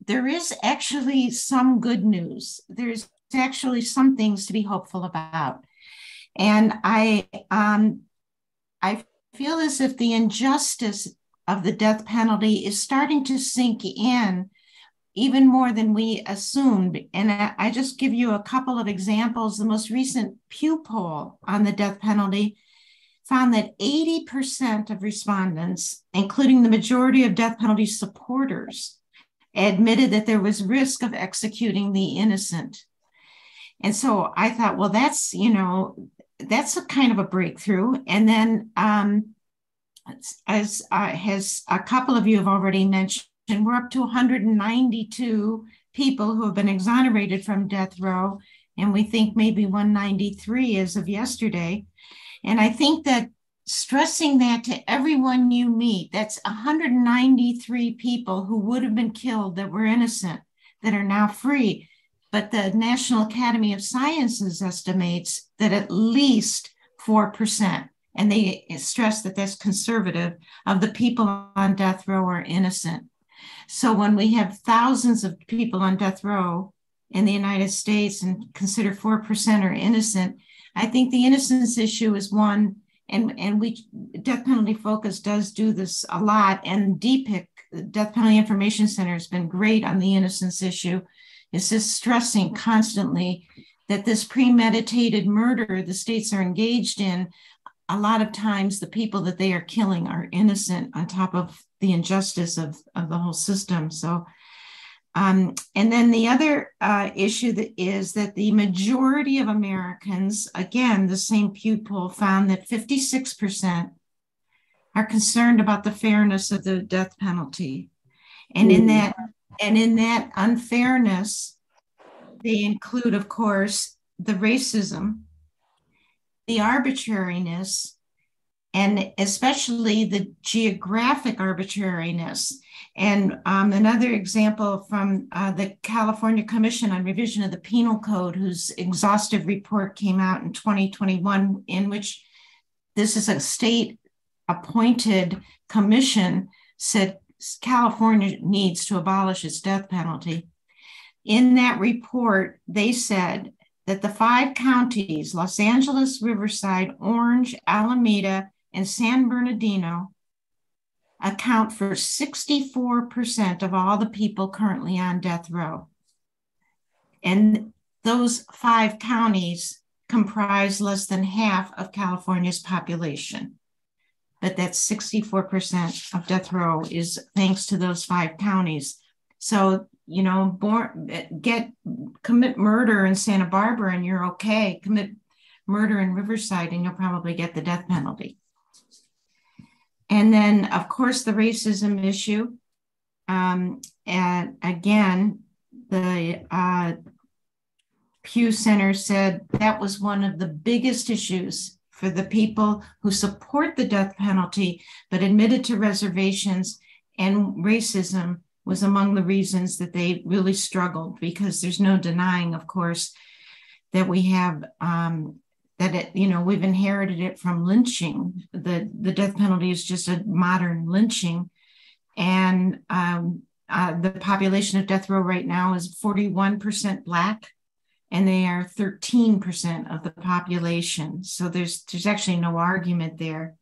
there is actually some good news. There's actually some things to be hopeful about. And I feel as if the injustice of the death penalty is starting to sink in even more than we assumed. And I just give you a couple of examples. The most recent Pew poll on the death penalty found that 80% of respondents, including the majority of death penalty supporters, admitted that there was risk of executing the innocent. And so I thought, well, that's a kind of a breakthrough. And then as a couple of you have already mentioned, we're up to 192 people who have been exonerated from death row. And we think maybe 193 as of yesterday. And I think that stressing that to everyone you meet, that's 193 people who would have been killed that were innocent, that are now free. But the National Academy of Sciences estimates that at least 4%, and they stress that that's conservative, of the people on death row are innocent. So when we have thousands of people on death row in the United States and consider 4% are innocent, I think the innocence issue is one. And Death Penalty Focus does do this a lot, and DPIC, Death Penalty Information Center, has been great on the innocence issue. It's just stressing constantly that this premeditated murder the states are engaged in, a lot of times the people that they are killing are innocent on top of the injustice of the whole system. So, and then the other issue is that the majority of Americans, again, the same Pew poll found that 56% are concerned about the fairness of the death penalty. And in that unfairness, they include, of course, the racism, the arbitrariness, and especially the geographic arbitrariness. And another example from the California Commission on Revision of the Penal Code, whose exhaustive report came out in 2021, in which this is a state-appointed commission, said California needs to abolish its death penalty. In that report, they said that the 5 counties, Los Angeles, Riverside, Orange, Alameda, and San Bernardino, account for 64% of all the people currently on death row. And those 5 counties comprise less than half of California's population. but that 64% of death row is thanks to those 5 counties. So, you know, commit murder in Santa Barbara and you're okay. Commit murder in Riverside and you'll probably get the death penalty. And then, of course, the racism issue. And again, the Pew Center said that was one of the biggest issues for the people who support the death penalty, but admitted to reservations, and racism was among the reasons that they really struggled, because there's no denying, of course, that we have we've inherited it from lynching. The death penalty is just a modern lynching. And the population of death row right now is 41% Black, and they are 13% of the population. So there's actually no argument there.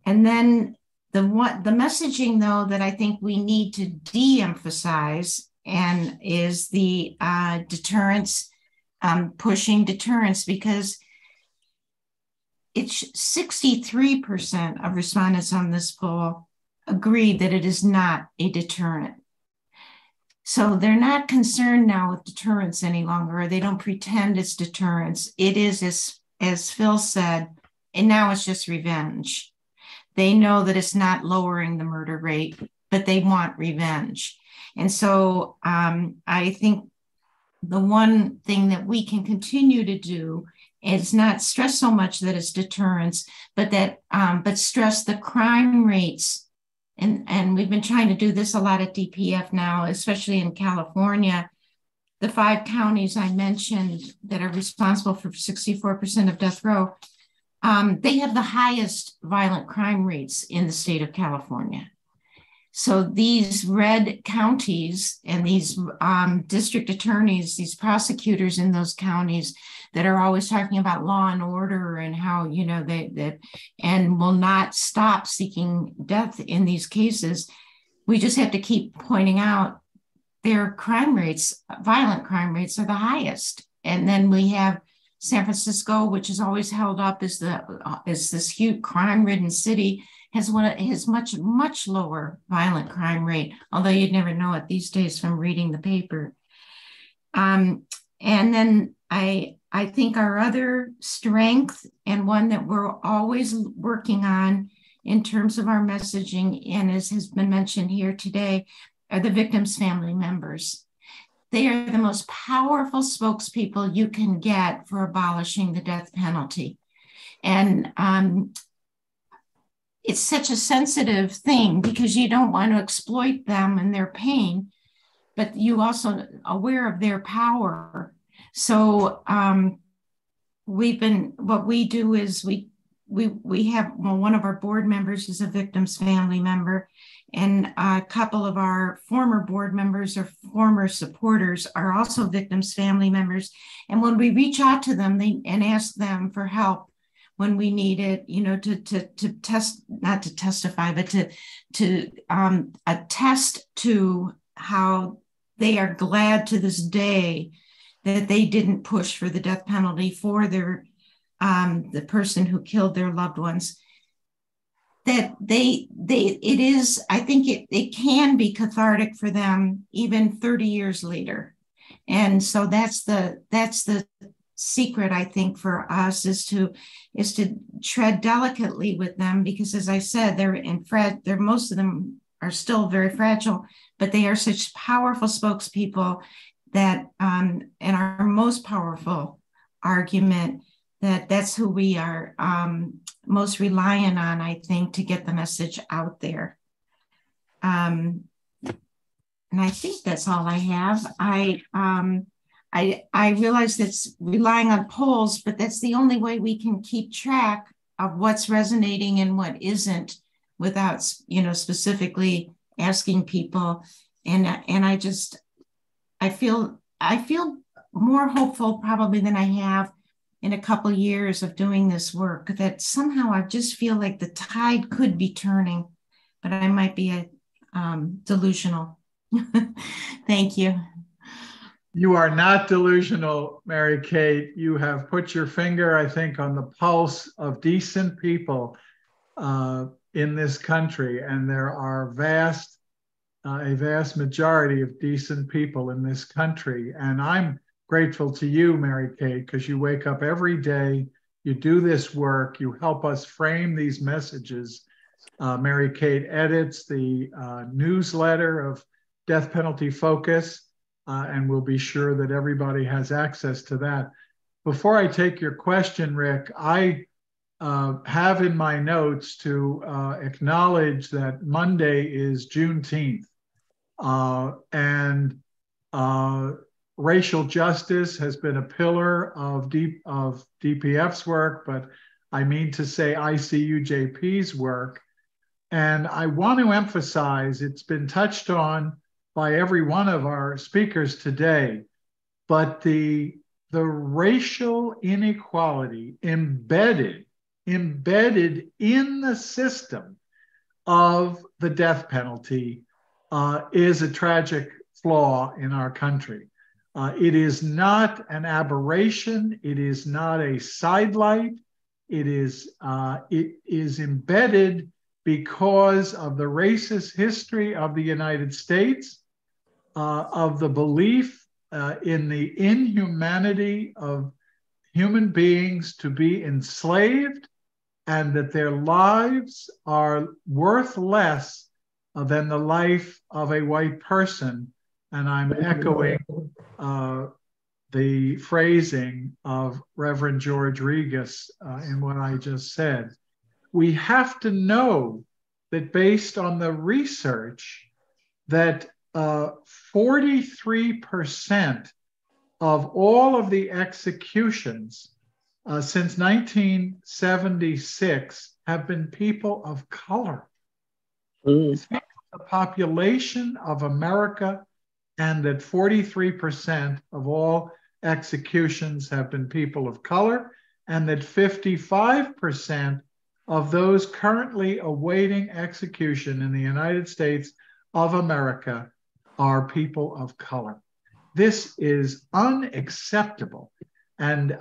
And then the messaging, though, that I think we need to de-emphasize and is the deterrence, pushing deterrence, because it's 63% of respondents on this poll agreed that it is not a deterrent. So they're not concerned now with deterrence any longer. They don't pretend it's deterrence. It is, as Phil said, and now it's just revenge. They know that it's not lowering the murder rate, but they want revenge. And so I think the one thing that we can continue to do is not stress so much that it's deterrence, but stress the crime rates. And we've been trying to do this a lot at DPF now, especially in California. The 5 counties I mentioned that are responsible for 64% of death row, they have the highest violent crime rates in the state of California. So these red counties and these district attorneys, these prosecutors in those counties that are always talking about law and order and how, you know, they and will not stop seeking death in these cases. We just have to keep pointing out their crime rates, violent crime rates, are the highest. And then we have San Francisco, which is always held up as this huge crime-ridden city, has much lower violent crime rate, although you'd never know it these days from reading the paper. And then I think our other strength, and one that we're always working on in terms of our messaging, and as has been mentioned here today, are the victims' family members. They are the most powerful spokespeople you can get for abolishing the death penalty. And it's such a sensitive thing because you don't want to exploit them and their pain, but you also aware of their power. So what we do is we have, one of our board members is a victim's family member, and a couple of our former board members or former supporters are also victims' family members. And when we reach out to them and ask them for help when we need it, you know, to test, not to testify, but to attest to how they are glad to this day that they didn't push for the death penalty for their the person who killed their loved ones. That it is, I think it can be cathartic for them even 30 years later. And so that's the secret, I think, for us is to tread delicately with them, because as I said, they're most of them are still very fragile, but they are such powerful spokespeople that and our most powerful argument that's who we are most reliant on, I think, to get the message out there. And I think that's all I have. I realize that's relying on polls, but that's the only way we can keep track of what's resonating and what isn't without, you know, specifically asking people. And I feel more hopeful probably than I have in a couple of years of doing this work, that somehow I just feel like the tide could be turning, but I might be delusional. Thank you. You are not delusional, Mary Kate. You have put your finger, I think, on the pulse of decent people. in this country, and there are a vast majority of decent people in this country. And I'm grateful to you, Mary Kate, because you wake up every day, you do this work, you help us frame these messages. Mary Kate edits the newsletter of Death Penalty Focus, and we'll be sure that everybody has access to that. Before I take your question, Rick, I have in my notes to acknowledge that Monday is Juneteenth, and racial justice has been a pillar of DPF's work, but I mean to say ICUJP's work. And I want to emphasize, it's been touched on by every one of our speakers today, but the racial inequality embedded in the system of the death penalty is a tragic flaw in our country. It is not an aberration. It is not a sidelight. It is embedded because of the racist history of the United States, of the belief in the inhumanity of human beings to be enslaved, and that their lives are worth less than the life of a white person. And I'm echoing the phrasing of Reverend George Regas in what I just said. We have to know that based on the research that 43% of all of the executions since 1976 have been people of color. The population of America, and that 43% of all executions have been people of color, and that 55% of those currently awaiting execution in the United States of America are people of color. This is unacceptable. And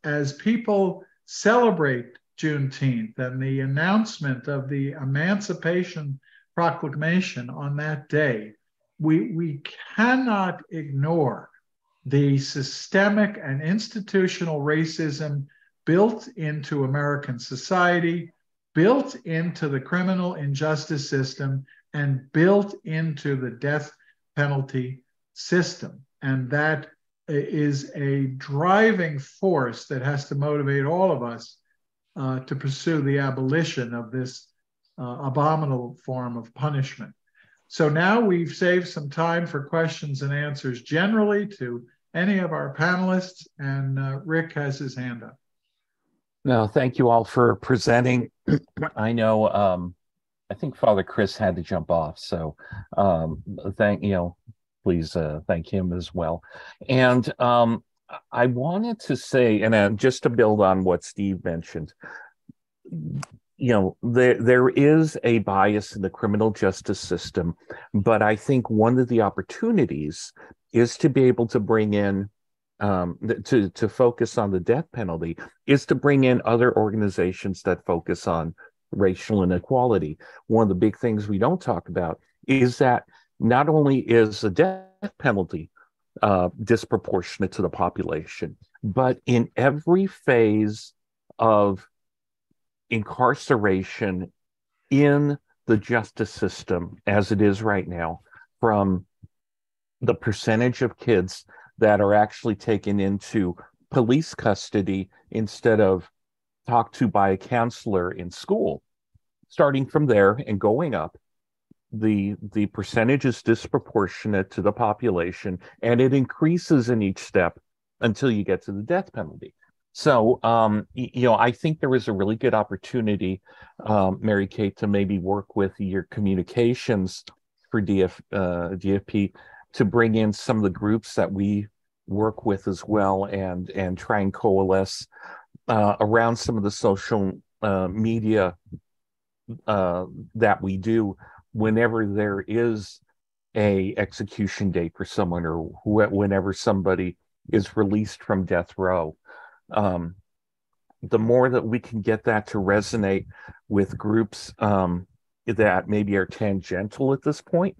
as people celebrate Juneteenth and the announcement of the Emancipation Proclamation on that day, we cannot ignore the systemic and institutional racism built into American society, built into the criminal injustice system, and built into the death penalty system. And that is a driving force that has to motivate all of us to pursue the abolition of this abominable form of punishment. So now we've saved some time for questions and answers generally to any of our panelists, and Rick has his hand up. No, thank you all for presenting. I know, I think Father Chris had to jump off, so please thank him as well. And I wanted to say, and just to build on what Steve mentioned, there is a bias in the criminal justice system, but I think one of the opportunities is to be able to bring in, to focus on the death penalty, is to bring in other organizations that focus on racial inequality. One of the big things we don't talk about is that not only is the death penalty disproportionate to the population, but in every phase of incarceration in the justice system as it is right now, from the percentage of kids that are actually taken into police custody instead of talked to by a counselor in school, starting from there and going up, the percentage is disproportionate to the population, and it increases in each step until you get to the death penalty. So, I think there is a really good opportunity, Mary Kate, to maybe work with your communications for DFP to bring in some of the groups that we work with as well, and try and coalesce around some of the social media that we do whenever there is a execution date for someone, or whenever somebody is released from death row. the more that we can get that to resonate with groups that maybe are tangential at this point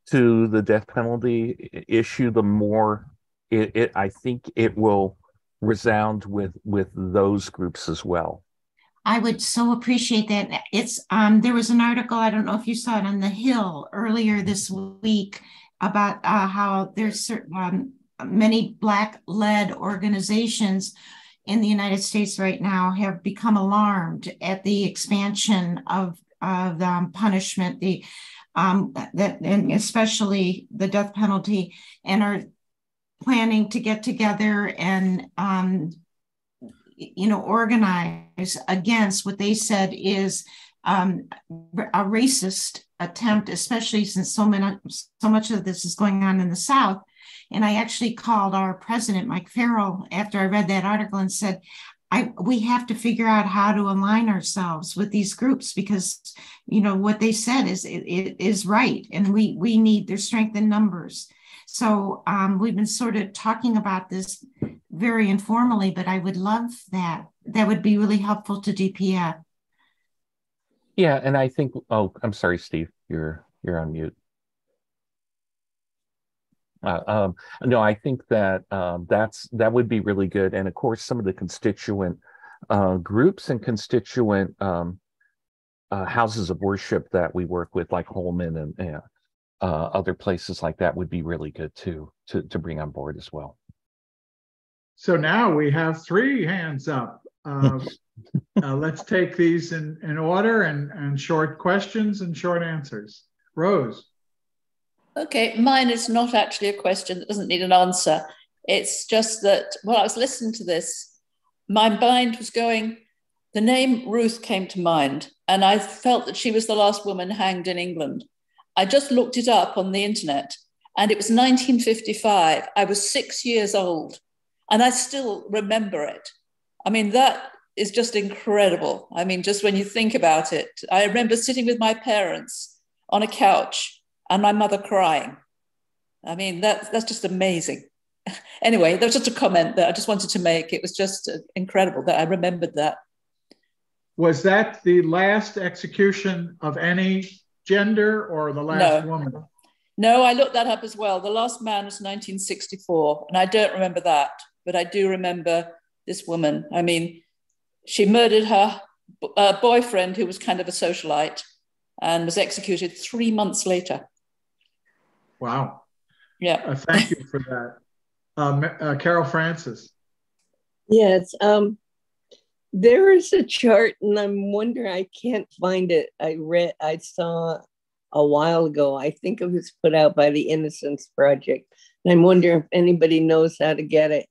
to the death penalty issue, the more I think it will resound with those groups as well. I would so appreciate that. It's there was an article, I don't know if you saw it, on The Hill earlier this week about how there's certain many Black-led organizations in the United States right now have become alarmed at the expansion of punishment, and especially the death penalty, and are planning to get together and organize against what they said is a racist attempt, especially since so much of this is going on in the South. And I actually called our president, Mike Farrell, after I read that article and said, we have to figure out how to align ourselves with these groups, because what they said is right, and we need their strength in numbers. So we've been sort of talking about this very informally, but I would love that. That would be really helpful to DPF. Yeah, and I think. Oh, I'm sorry, Steve. You're on mute. No, I think that that would be really good, and of course, some of the constituent groups and constituent houses of worship that we work with, like Holman and other places like that, would be really good to bring on board as well. So now we have 3 hands up. Let's take these in order, and short questions and short answers. Rose. Okay, mine is not actually a question that doesn't need an answer. It's just that while I was listening to this, my mind was going, the name Ruth came to mind, and I felt that she was the last woman hanged in England. I just looked it up on the internet, and it was 1955. I was 6 years old, and I still remember it. I mean, that is just incredible. I mean, just when you think about it, I remember sitting with my parents on a couch and my mother crying. I mean, that's just amazing. Anyway, that was just a comment that I just wanted to make. It was just incredible that I remembered that. Was that the last execution of any gender, or the last woman? No, I looked that up as well. The last man was 1964, and I don't remember that, but I do remember this woman. I mean, she murdered her boyfriend, who was kind of a socialite, and was executed 3 months later. Wow. Yeah. Thank you for that. Carol Francis. Yes. There is a chart, and I'm wondering, I can't find it. I saw a while ago. I think it was put out by the Innocence Project. And I'm wondering if anybody knows how to get it.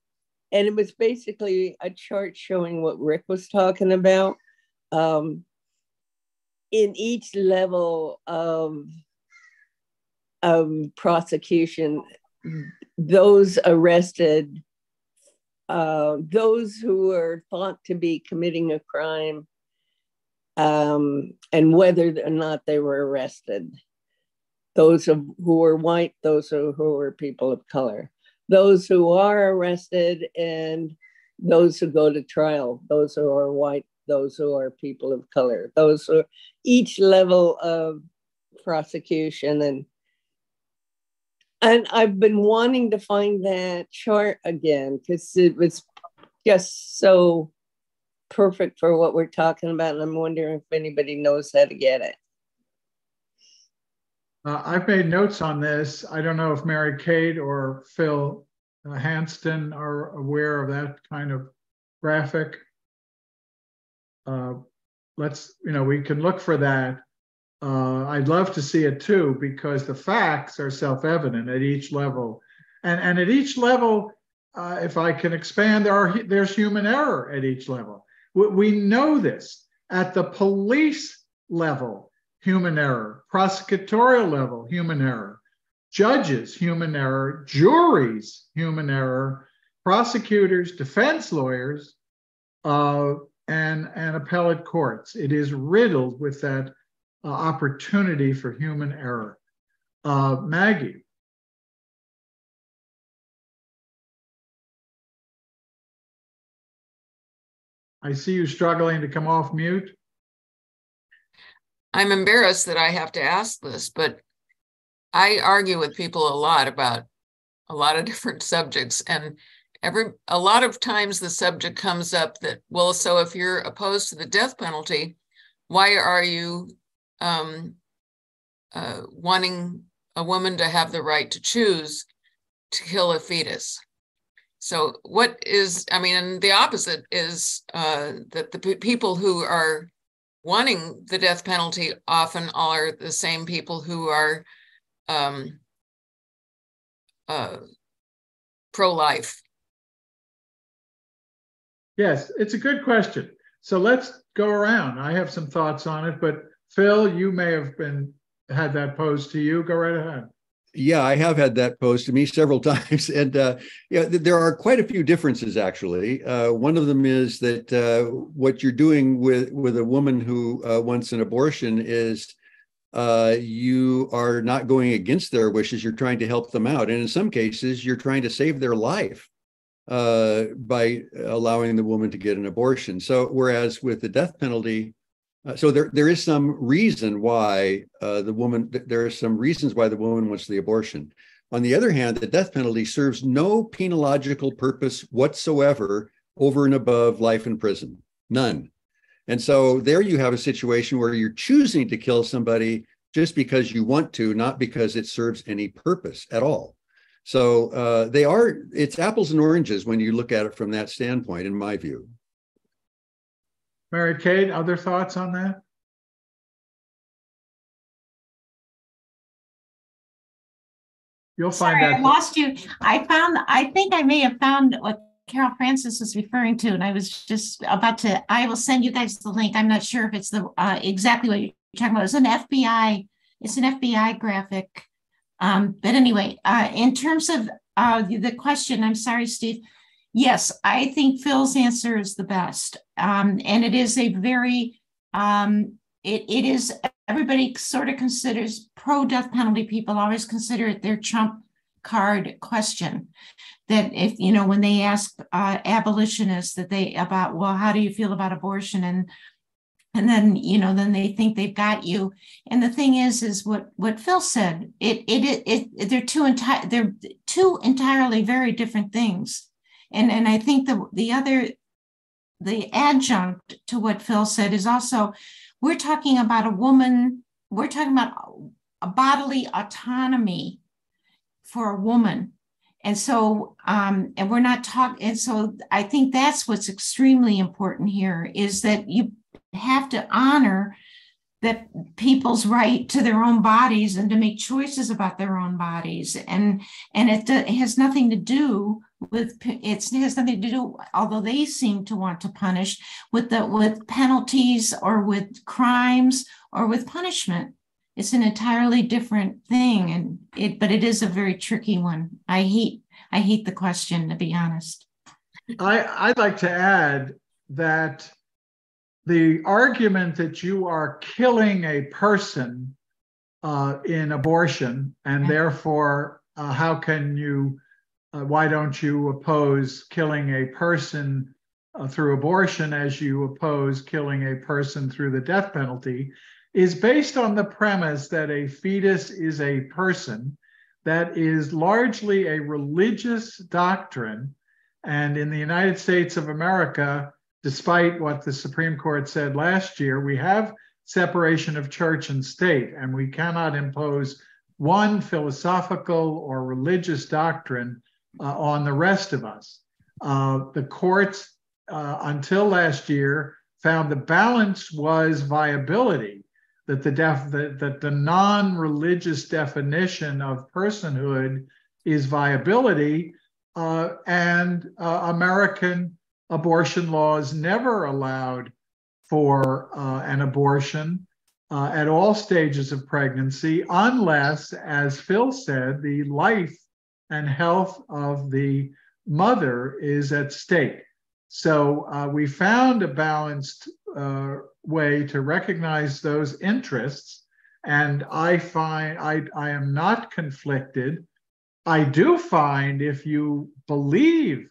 And it was basically a chart showing what Rick was talking about. In each level of prosecution, those arrested, those who are thought to be committing a crime, and whether or not they were arrested, those who were white, those who were people of color, those who are arrested, and those who go to trial, those who are white, those who are people of color, those who are each level of prosecution. And I've been wanting to find that chart again, because it was just so perfect for what we're talking about. And I'm wondering if anybody knows how to get it. I've made notes on this. I don't know if Mary Kate or Phil Hanston are aware of that kind of graphic. We can look for that. I'd love to see it too, because the facts are self-evident at each level. And at each level, if I can expand, there's human error at each level. We know this. At the police level, human error. Prosecutorial level, human error. Judges, human error. Juries, human error. Prosecutors, defense lawyers, and appellate courts. It is riddled with that opportunity for human error. Maggie. I see you struggling to come off mute. I'm embarrassed that I have to ask this, but I argue with people a lot about a lot of different subjects, and a lot of times the subject comes up that, well, so if you're opposed to the death penalty, why are you wanting a woman to have the right to choose to kill a fetus? So what is, I mean, and the opposite is that the people who are wanting the death penalty often are the same people who are pro-life. Yes, it's a good question. So let's go around. I have some thoughts on it, but Phil, you may have had that posed to you. Go right ahead. Yeah, I have had that posed to me several times, and there are quite a few differences actually. One of them is that what you're doing with a woman who wants an abortion is you are not going against their wishes. You're trying to help them out, and in some cases, you're trying to save their life by allowing the woman to get an abortion. So, whereas with the death penalty, so there is some reason why there are some reasons why the woman wants the abortion. On the other hand, the death penalty serves no penological purpose whatsoever over and above life in prison, none. And so there you have a situation where you're choosing to kill somebody just because you want to, not because it serves any purpose at all. So it's apples and oranges when you look at it from that standpoint, in my view. Mary Kate, other thoughts on that? You'll find that. I lost you. I think I may have found what Carol Francis was referring to, and I was just about to, I will send you guys the link. I'm not sure if it's the exactly what you're talking about. It's an FBI graphic. But anyway, in terms of the question, I'm sorry, Steve. Yes, I think Phil's answer is the best. And it is a very, it is, everybody sort of considers pro-death penalty people always consider it their trump card question. That if, when they ask abolitionists well, how do you feel about abortion? And then, then they think they've got you. And the thing is what Phil said, they're two entirely very different things. And I think the adjunct to what Phil said is also, we're talking about a woman, we're talking about a bodily autonomy for a woman. And so, and we're not talking, and so I think that's what's extremely important here is that you have to honor that people's right to their own bodies and to make choices about their own bodies. And it has nothing to do with, although they seem to want to punish with penalties or with crimes or with punishment. It's an entirely different thing, but it is a very tricky one. I hate the question, to be honest. I'd like to add that the argument that you are killing a person in abortion, and therefore, why don't you oppose killing a person through abortion as you oppose killing a person through the death penalty, is based on the premise that a fetus is a person. That is largely a religious doctrine. And in the United States of America, despite what the Supreme Court said last year, we have separation of church and state, and we cannot impose one philosophical or religious doctrine on the rest of us. The courts, until last year, found the balance was viability, that the non-religious definition of personhood is viability, and American abortion laws never allowed for an abortion at all stages of pregnancy, unless, as Phil said, the life and health of the mother is at stake. So we found a balanced way to recognize those interests, and I am not conflicted. I do find if you believe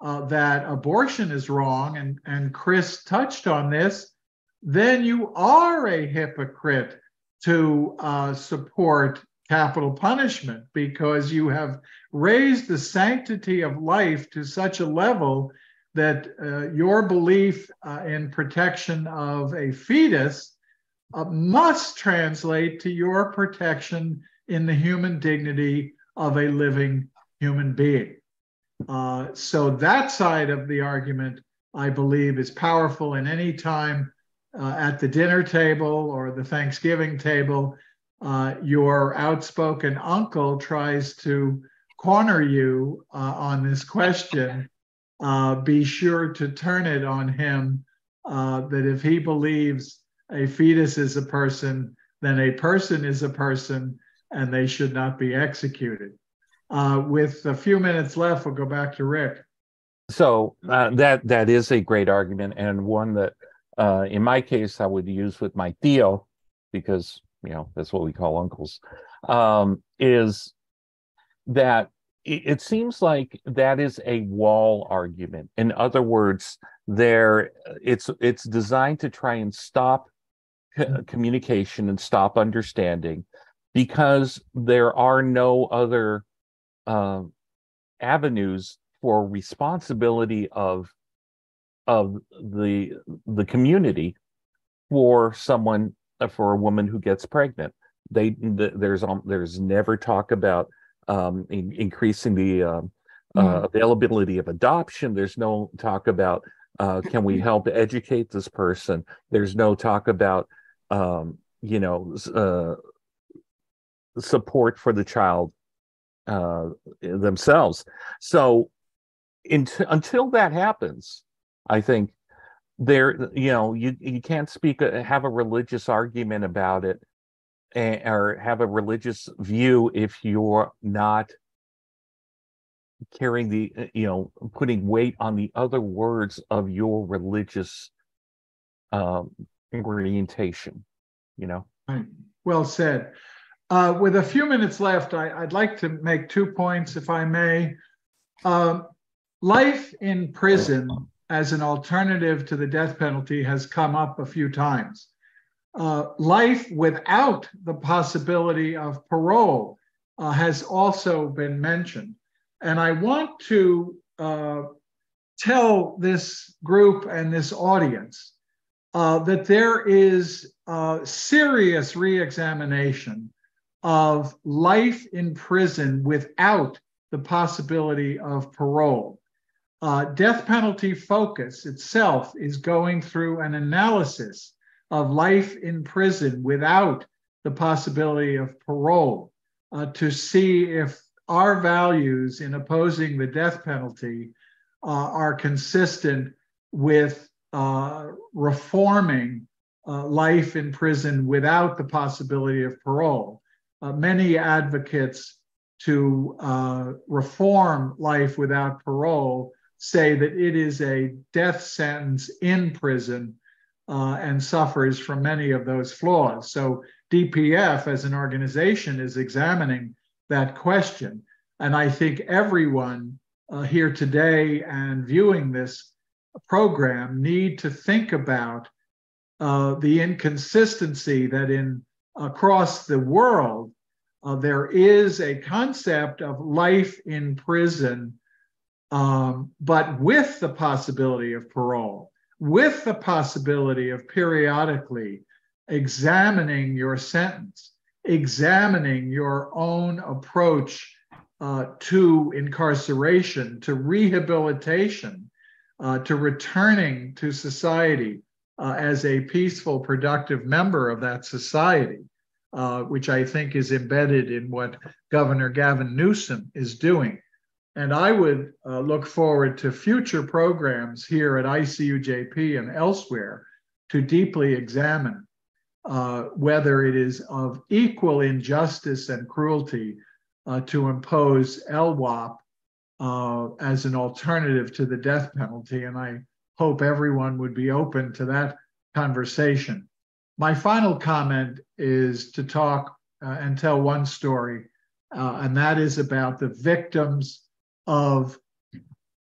that abortion is wrong, and Chris touched on this, then you are a hypocrite to support capital punishment, because you have raised the sanctity of life to such a level that your belief in protection of a fetus must translate to your protection in the human dignity of a living human being. So that side of the argument, I believe, is powerful. And any time at the dinner table or the Thanksgiving table, your outspoken uncle tries to corner you on this question, be sure to turn it on him, that if he believes a fetus is a person, then a person is a person, and they should not be executed. With a few minutes left, we'll go back to Rick. So that is a great argument, and one that, in my case, I would use with my tío, because that's what we call uncles. Is that it seems like that is a wall argument. In other words, it's designed to try and stop communication and stop understanding, because there are no other avenues for responsibility of the community for a woman who gets pregnant. There's never talk about increasing the availability of adoption. There's no talk about can we help educate this person. There's no talk about support for the child themselves. So until that happens, I think you can't have a religious argument about it, or have a religious view if you're not carrying putting weight on the other words of your religious orientation. Right. Well said. With a few minutes left, I'd like to make 2 points, if I may. Life in prison as an alternative to the death penalty has come up a few times. Life without the possibility of parole has also been mentioned. And I want to tell this group and this audience that there is serious re-examination of life in prison without the possibility of parole. Death penalty focus itself is going through an analysis of life in prison without the possibility of parole to see if our values in opposing the death penalty are consistent with reforming life in prison without the possibility of parole. Many advocates to reform life without parole say that it is a death sentence in prison and suffers from many of those flaws. So DPF as an organization is examining that question. And I think everyone here today and viewing this program need to think about the inconsistency that across the world, there is a concept of life in prison, but with the possibility of parole, with the possibility of periodically examining your sentence, examining your own approach to incarceration, to rehabilitation, to returning to society as a peaceful, productive member of that society, which I think is embedded in what Governor Gavin Newsom is doing. And I would look forward to future programs here at ICUJP and elsewhere to deeply examine whether it is of equal injustice and cruelty to impose LWOP as an alternative to the death penalty. And I hope everyone would be open to that conversation. My final comment is to talk and tell one story, and that is about the victims of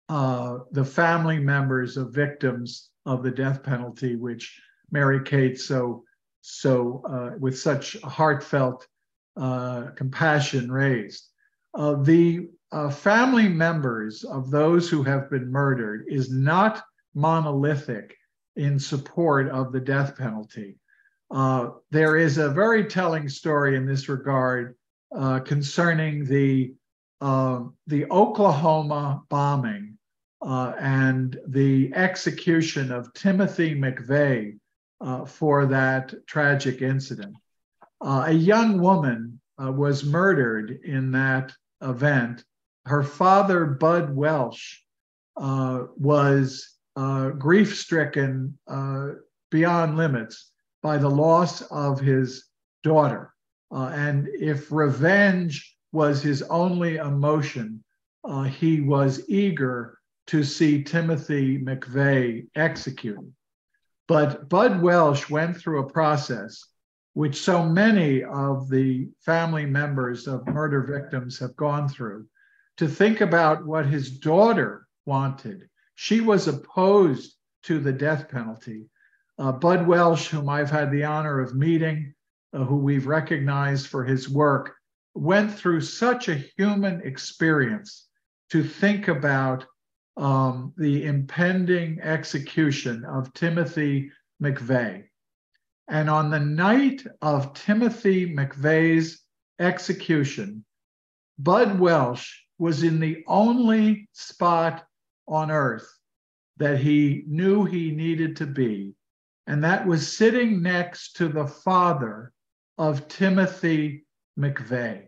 the family members of victims of the death penalty, which Mary Kate with such heartfelt compassion raised. The family members of those who have been murdered is not monolithic in support of the death penalty. There is a very telling story in this regard concerning the Oklahoma bombing and the execution of Timothy McVeigh for that tragic incident. A young woman was murdered in that event. Her father, Bud Welsh, was grief-stricken beyond limits by the loss of his daughter. And if revenge was his only emotion, he was eager to see Timothy McVeigh executed. But Bud Welsh went through a process which so many of the family members of murder victims have gone through, to think about what his daughter wanted. She was opposed to the death penalty. Bud Welsh, whom I've had the honor of meeting, who we've recognized for his work, went through such a human experience to think about the impending execution of Timothy McVeigh. And on the night of Timothy McVeigh's execution, Bud Welsh was in the only spot on earth that he knew he needed to be, and that was sitting next to the father of Timothy McVeigh,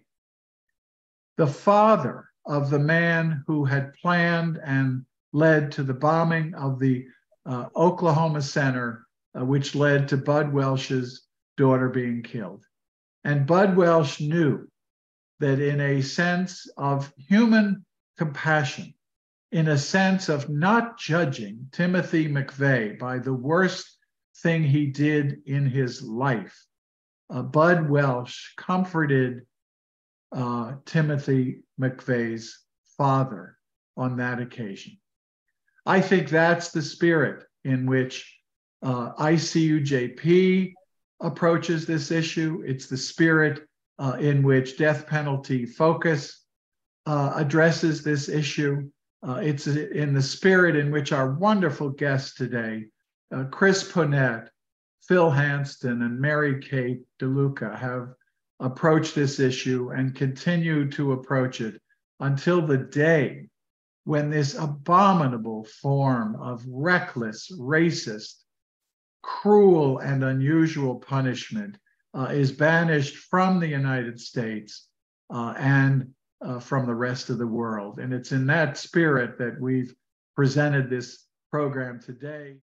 the father of the man who had planned and led to the bombing of the Oklahoma Center, which led to Bud Welsh's daughter being killed. And Bud Welsh knew that in a sense of human compassion, in a sense of not judging Timothy McVeigh by the worst thing he did in his life, Bud Welsh comforted Timothy McVeigh's father on that occasion. I think that's the spirit in which ICUJP approaches this issue. It's the spirit in which Death Penalty Focus addresses this issue. It's in the spirit in which our wonderful guests today, Chris Ponette, Phil Hanston, and Mary Kate DeLuca, have approached this issue and continue to approach it until the day when this abominable form of reckless, racist, cruel, and unusual punishment is banished from the United States and from the rest of the world. And it's in that spirit that we've presented this program today.